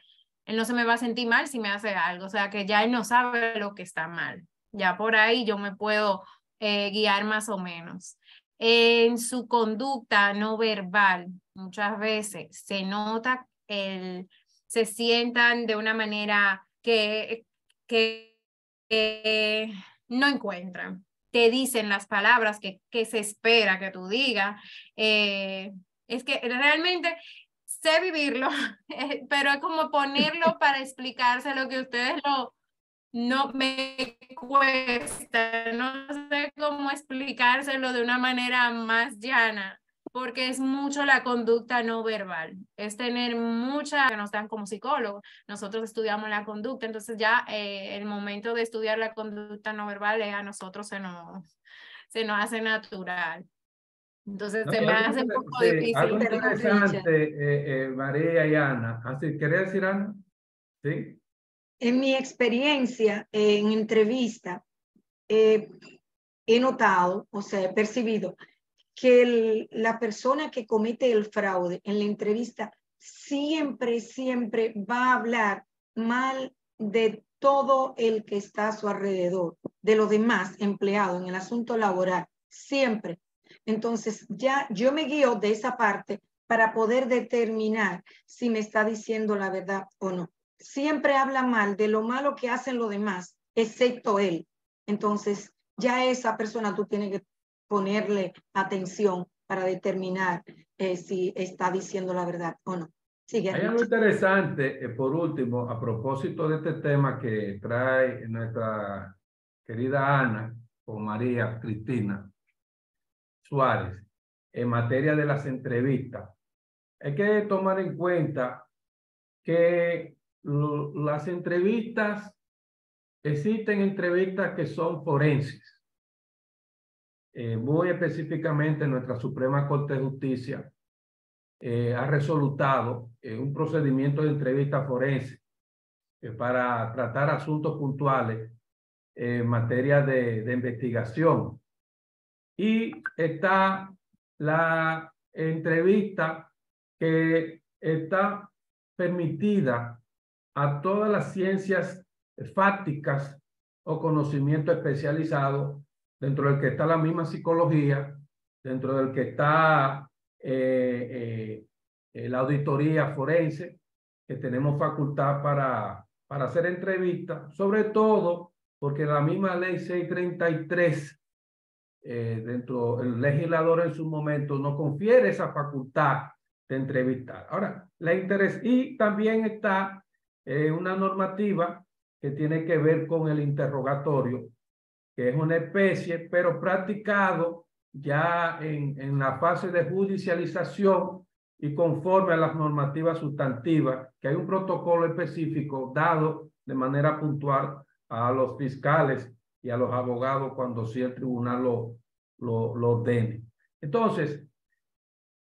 él no se me va a sentir mal si me hace algo, o sea que ya él no sabe lo que está mal. Ya por ahí yo me puedo guiar más o menos. En su conducta no verbal, muchas veces se nota, se sientan de una manera que no encuentran. Te dicen las palabras que se espera que tú digas. Es que realmente sé vivirlo, pero es como ponerlo para explicarse lo que ustedes no me cuesta, no sé cómo explicárselo de una manera más llana, porque es mucho la conducta no verbal, es tener mucha, que nos dan como psicólogos, nosotros estudiamos la conducta, entonces ya el momento de estudiar la conducta no verbal a nosotros se nos hace natural. Entonces No, se me hace un poco difícil. algo interesante, María y Ana. Así, ¿quería decir, Ana? Sí. En mi experiencia en entrevista, he notado, o sea, he percibido que la persona que comete el fraude en la entrevista siempre va a hablar mal de todo el que está a su alrededor, de los demás empleados en el asunto laboral, siempre. Entonces, ya yo me guío de esa parte para poder determinar si me está diciendo la verdad o no. Siempre habla mal de lo malo que hacen los demás, excepto él. Entonces, ya esa persona tú tienes que ponerle atención para determinar si está diciendo la verdad o no. Sigue. Hay algo interesante, por último, a propósito de este tema que trae nuestra querida Ana con María Cristina Suárez en materia de las entrevistas. Hay que tomar en cuenta que las entrevistas, existen entrevistas que son forenses. Muy específicamente nuestra Suprema Corte de Justicia ha resolutado un procedimiento de entrevista forense para tratar asuntos puntuales en materia de investigación. Y está la entrevista que está permitida a todas las ciencias fácticas o conocimiento especializado, dentro del que está la misma psicología, dentro del que está la auditoría forense, que tenemos facultad para hacer entrevistas, sobre todo porque la misma ley 633 dentro el legislador en su momento nos confiere esa facultad de entrevistar. Ahora, y también está una normativa que tiene que ver con el interrogatorio, que es una especie, pero practicado ya en la fase de judicialización y conforme a las normativas sustantivas, que hay un protocolo específico dado de manera puntual a los fiscales y a los abogados cuando sí el tribunal lo ordene. Entonces,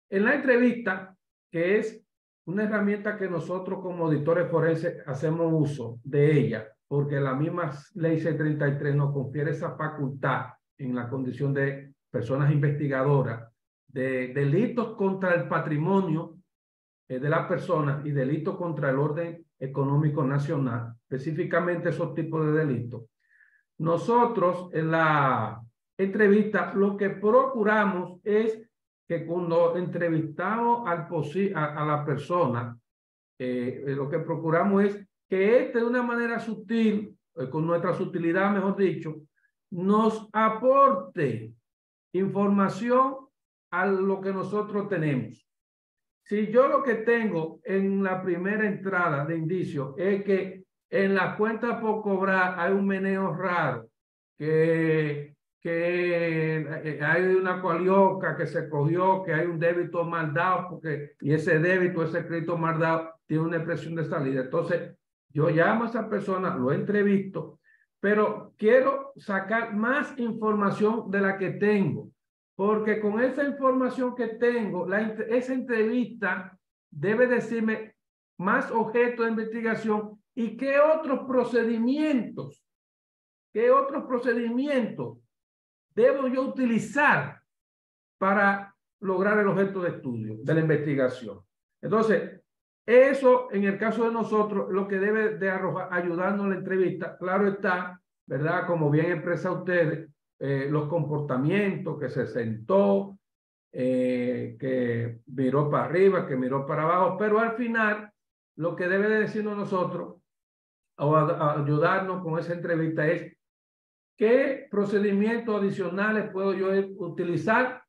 en la entrevista, que es una herramienta que nosotros como auditores forenses hacemos uso de ella, porque la misma ley 633 nos confiere esa facultad en la condición de personas investigadoras de delitos contra el patrimonio de las personas y delitos contra el orden económico nacional, específicamente esos tipos de delitos. Nosotros en la entrevista lo que procuramos es que cuando entrevistamos a la persona, lo que procuramos es que de una manera sutil, con nuestra sutilidad, mejor dicho, nos aporte información a lo que nosotros tenemos. Si yo lo que tengo en la primera entrada de indicio es que en la cuenta por cobrar hay un meneo raro, que hay una cualioca que se cogió, que hay un débito mal dado, y ese débito, ese crédito mal dado, tiene una expresión de salida. Entonces, yo llamo a esa persona, lo entrevisto, pero quiero sacar más información de la que tengo, porque con esa información que tengo, esa entrevista debe decirme más objeto de investigación y qué otros procedimientos debo yo utilizar para lograr el objeto de estudio de la investigación. Entonces, eso en el caso de nosotros, lo que debe de ayudarnos en la entrevista, claro está, ¿verdad? Como bien expresa ustedes, los comportamientos, que se sentó, que miró para arriba, que miró para abajo, pero al final lo que debe de decirnos nosotros o ayudarnos con esa entrevista es qué procedimientos adicionales puedo yo utilizar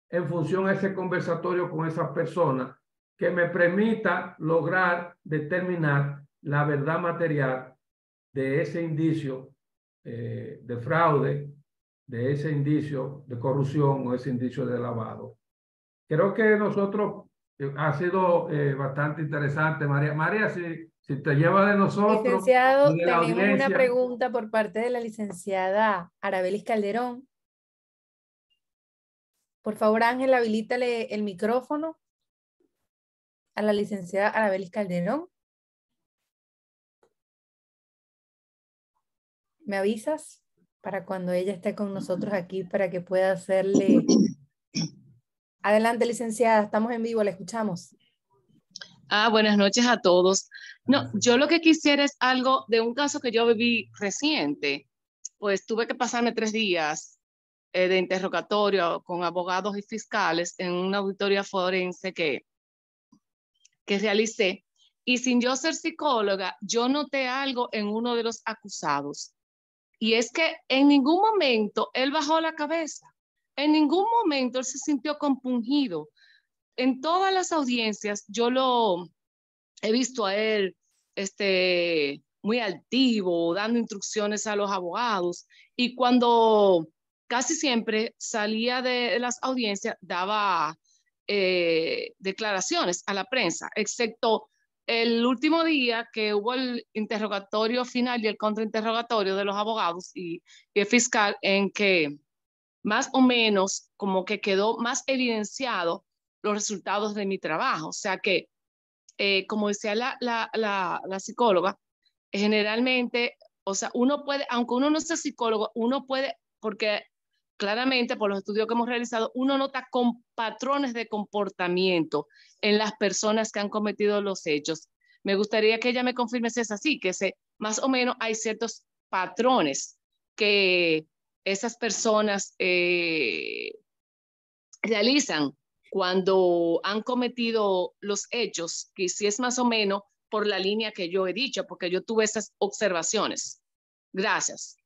en función a ese conversatorio con esa persona que me permita lograr determinar la verdad material de ese indicio de fraude, de ese indicio de corrupción o ese indicio de lavado. Creo que nosotros ha sido bastante interesante, María. María, si te lleva de nosotros. Licenciado, de tenemos una pregunta por parte de la licenciada Arabelis Calderón. Por favor, Ángel, habilítale el micrófono a la licenciada Arabelis Calderón. ¿Me avisas? Para cuando ella esté con nosotros aquí, para que pueda hacerle... Adelante, licenciada, estamos en vivo, la escuchamos. Buenas noches a todos. No, yo lo que quisiera es algo de un caso que yo viví reciente. Pues tuve que pasarme 3 días de interrogatorio con abogados y fiscales en una auditoría forense que realicé. Y sin yo ser psicóloga, yo noté algo en uno de los acusados. Y es que en ningún momento él bajó la cabeza. En ningún momento él se sintió compungido. En todas las audiencias yo lo he visto a él muy altivo, dando instrucciones a los abogados. Y cuando casi siempre salía de las audiencias, daba declaraciones a la prensa, excepto el último día que hubo el interrogatorio final y el contrainterrogatorio de los abogados y el fiscal, en que más o menos como que quedó más evidenciado los resultados de mi trabajo. O sea que, como decía la psicóloga, generalmente, o sea, uno puede, aunque uno no sea psicólogo, uno puede, porque claramente por los estudios que hemos realizado, uno nota con patrones de comportamiento en las personas que han cometido los hechos. Me gustaría que ella me confirme si es así, que más o menos hay ciertos patrones que esas personas realizan cuando han cometido los hechos, que si es más o menos por la línea que yo he dicho, porque yo tuve esas observaciones. Gracias.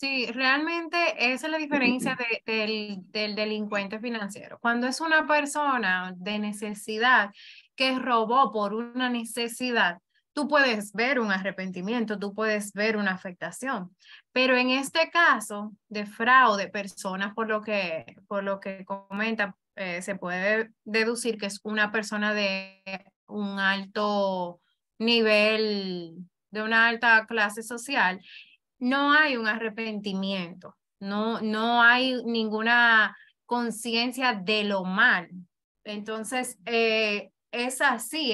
Sí, realmente esa es la diferencia del delincuente financiero. Cuando es una persona de necesidad que robó por una necesidad, tú puedes ver un arrepentimiento, tú puedes ver una afectación. Pero en este caso de fraude, personas por lo que comenta, se puede deducir que es una persona de un alto nivel, de una alta clase social. No hay un arrepentimiento, no hay ninguna conciencia de lo mal. Entonces, es así,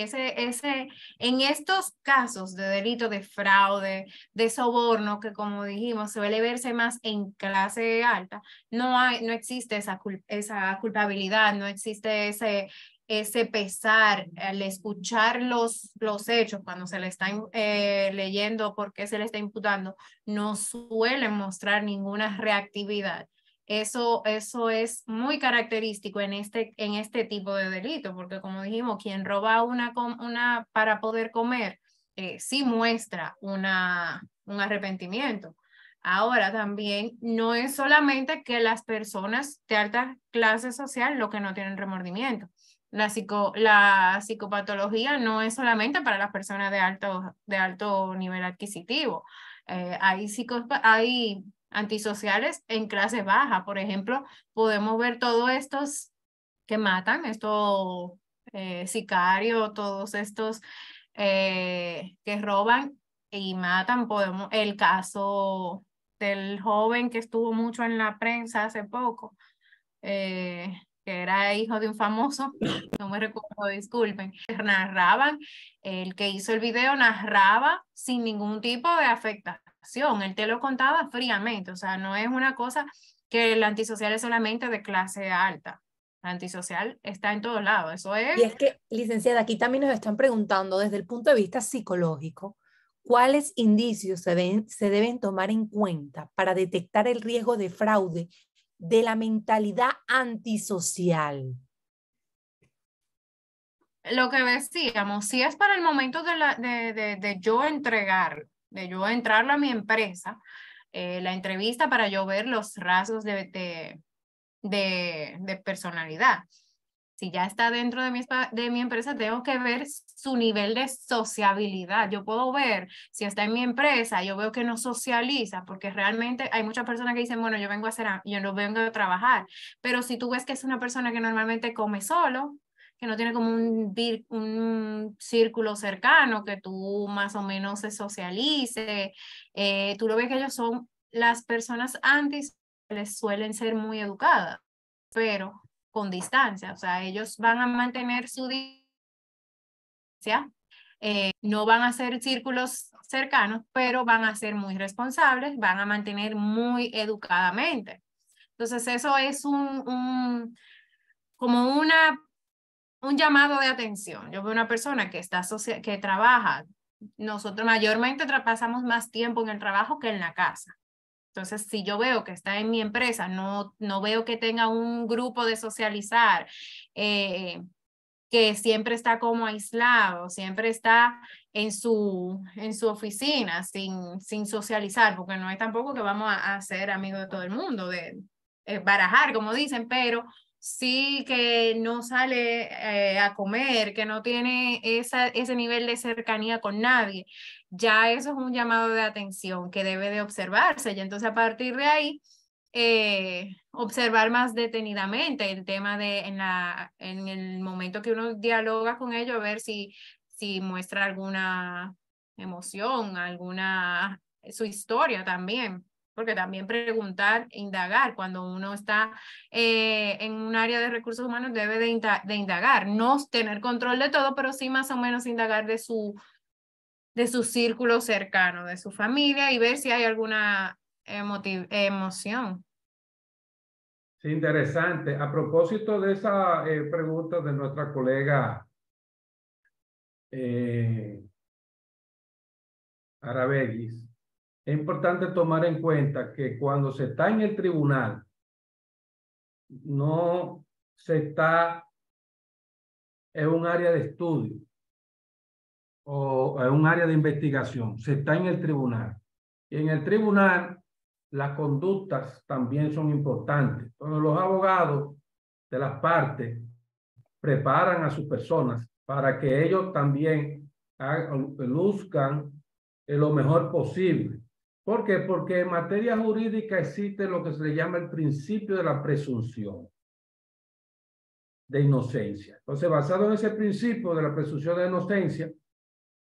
en estos casos de delito de fraude, de soborno, que como dijimos, suele verse más en clase alta, no existe esa culpabilidad, no existe ese pesar al escuchar los hechos cuando se le está leyendo por qué se le está imputando, no suelen mostrar ninguna reactividad. Eso es muy característico en este tipo de delito, porque como dijimos, quien roba una para poder comer, sí muestra un arrepentimiento. Ahora también no es solamente que las personas de alta clase social lo que no tienen remordimiento. La psicopatología no es solamente para las personas de alto nivel adquisitivo. Hay antisociales en clase baja. Por ejemplo, podemos ver todos estos que matan, estos sicarios, todos estos que roban y matan. El caso del joven que estuvo mucho en la prensa hace poco, que era hijo de un famoso, no me recuerdo, disculpen, narraban, el que hizo el video narraba sin ningún tipo de afectación, él te lo contaba fríamente, o sea, no es una cosa que el antisocial es solamente de clase alta, el antisocial está en todos lados, eso es. Y es que, licenciada, aquí también nos están preguntando desde el punto de vista psicológico, ¿cuáles indicios se deben tomar en cuenta para detectar el riesgo de fraude de la mentalidad antisocial? Lo que decíamos, si es para el momento de yo entrarlo a mi empresa, la entrevista para yo ver los rasgos de personalidad. Si ya está dentro de mi empresa, tengo que ver su nivel de sociabilidad. Yo puedo ver si está en mi empresa, yo veo que no socializa, porque realmente hay muchas personas que dicen, bueno, yo no vengo a trabajar, pero si tú ves que es una persona que normalmente come solo, que no tiene como un círculo cercano, que tú más o menos se socialice, tú lo ves que ellos son, las personas antes les suelen ser muy educadas, pero con distancia, o sea, ellos van a mantener su distancia, no van a hacer círculos cercanos, pero van a ser muy responsables, van a mantener muy educadamente. Entonces, eso es como un llamado de atención. Yo veo una persona que trabaja, nosotros mayormente pasamos más tiempo en el trabajo que en la casa. Entonces, si yo veo que está en mi empresa, no veo que tenga un grupo de socializar, que siempre está como aislado, siempre está en su oficina sin socializar, porque no es tampoco que vamos a ser amigos de todo el mundo, de barajar, como dicen, pero sí que no sale a comer, que no tiene ese nivel de cercanía con nadie. Ya eso es un llamado de atención que debe de observarse. Y entonces a partir de ahí, observar más detenidamente el tema en el momento que uno dialoga con ellos, a ver si muestra alguna emoción, su historia también. Porque también preguntar, indagar, cuando uno está en un área de recursos humanos debe de indagar, no tener control de todo, pero sí más o menos indagar de su círculo cercano, de su familia y ver si hay alguna emoción. Sí, interesante. A propósito de esa pregunta de nuestra colega Arabeguis, es importante tomar en cuenta que cuando se está en el tribunal, no se está en un área de estudio o en un área de investigación, se está en el tribunal. Y en el tribunal las conductas también son importantes. Entonces, los abogados de las partes preparan a sus personas para que ellos también luzcan lo mejor posible. ¿Por qué? Porque en materia jurídica existe lo que se le llama el principio de la presunción de inocencia. Entonces, basado en ese principio de la presunción de inocencia,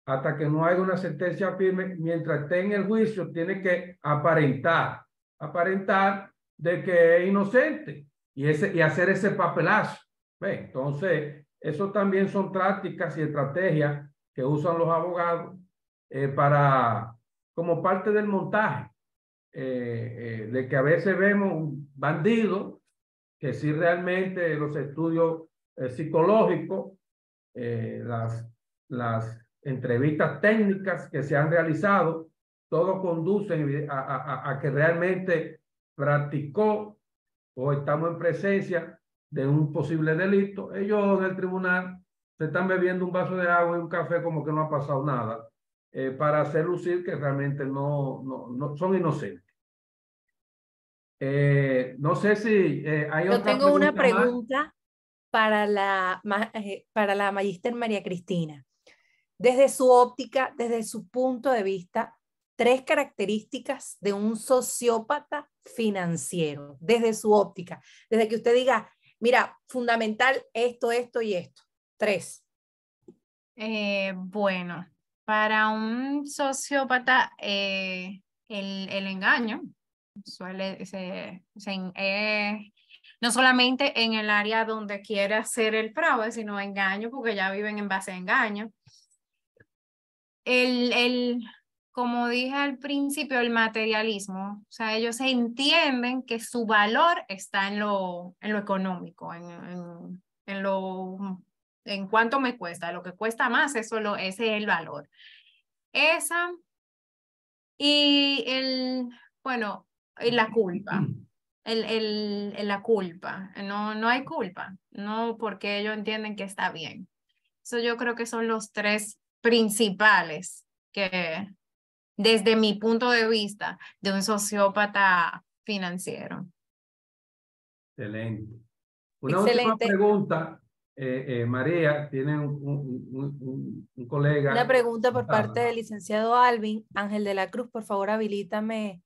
hasta que no haya una sentencia firme, mientras esté en el juicio, tiene que aparentar de que es inocente y hacer ese papelazo. ¿Ve? Entonces, eso también son tácticas y estrategias que usan los abogados como parte del montaje, de que a veces vemos un bandido que sí realmente los estudios psicológicos, las entrevistas técnicas que se han realizado, todo conducen a que realmente practicó o estamos en presencia de un posible delito. Ellos en el tribunal se están bebiendo un vaso de agua y un café como que no ha pasado nada, para hacer lucir que realmente no son inocentes. No sé si hay Yo otra tengo una pregunta más. pregunta para la magíster María Cristina. Desde su óptica, desde su punto de vista, 3 características de un sociópata financiero, desde su óptica, desde que usted diga, mira, fundamental esto, esto y esto. 3. Bueno, para un sociópata, el engaño no solamente en el área donde quiere hacer el fraude, sino engaño, porque ya viven en base a engaño. Como dije al principio, el materialismo, o sea, ellos entienden que su valor está en lo económico, en cuánto me cuesta, lo que cuesta más, ese es el valor. Y la culpa. La culpa. No hay culpa, no, porque ellos entienden que está bien. Eso yo creo que son los 3 principales que, desde mi punto de vista, de un sociópata financiero. Excelente. Una Excelente. última pregunta. María, tiene un colega. Una pregunta por parte del licenciado Alvin. Ángel de la Cruz, por favor, habilítame.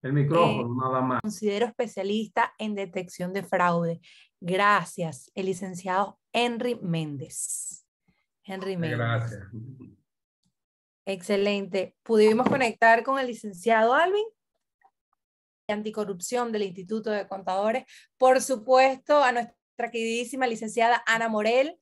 El micrófono, nada más. Considero especialista en detección de fraude. Gracias, el licenciado Henry Méndez. Henry Méndez. Gracias. Excelente. ¿Pudimos conectar con el licenciado Alvin? Anticorrupción del Instituto de Contadores. Por supuesto, a nuestra queridísima licenciada Ana Morel,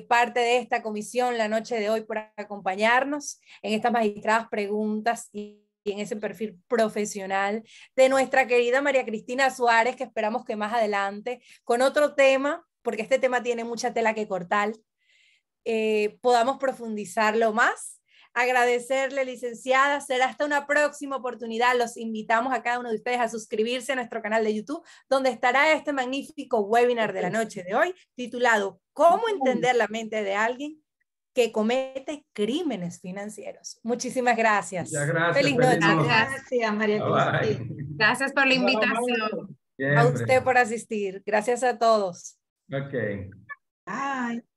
parte de esta comisión la noche de hoy, por acompañarnos en estas magistradas preguntas y en ese perfil profesional de nuestra querida María Cristina Suárez, que esperamos que más adelante, con otro tema, porque este tema tiene mucha tela que cortar, podamos profundizarlo más. Agradecerle, licenciada, será hasta una próxima oportunidad. Los invitamos a cada uno de ustedes a suscribirse a nuestro canal de YouTube, donde estará este magnífico webinar de la noche de hoy, titulado ¿Cómo entender la mente de alguien que comete crímenes financieros? Muchísimas gracias. Gracias. Feliz noche. Gracias, María Cristina. Gracias por la invitación. A usted por asistir. Gracias a todos. Ok. Bye.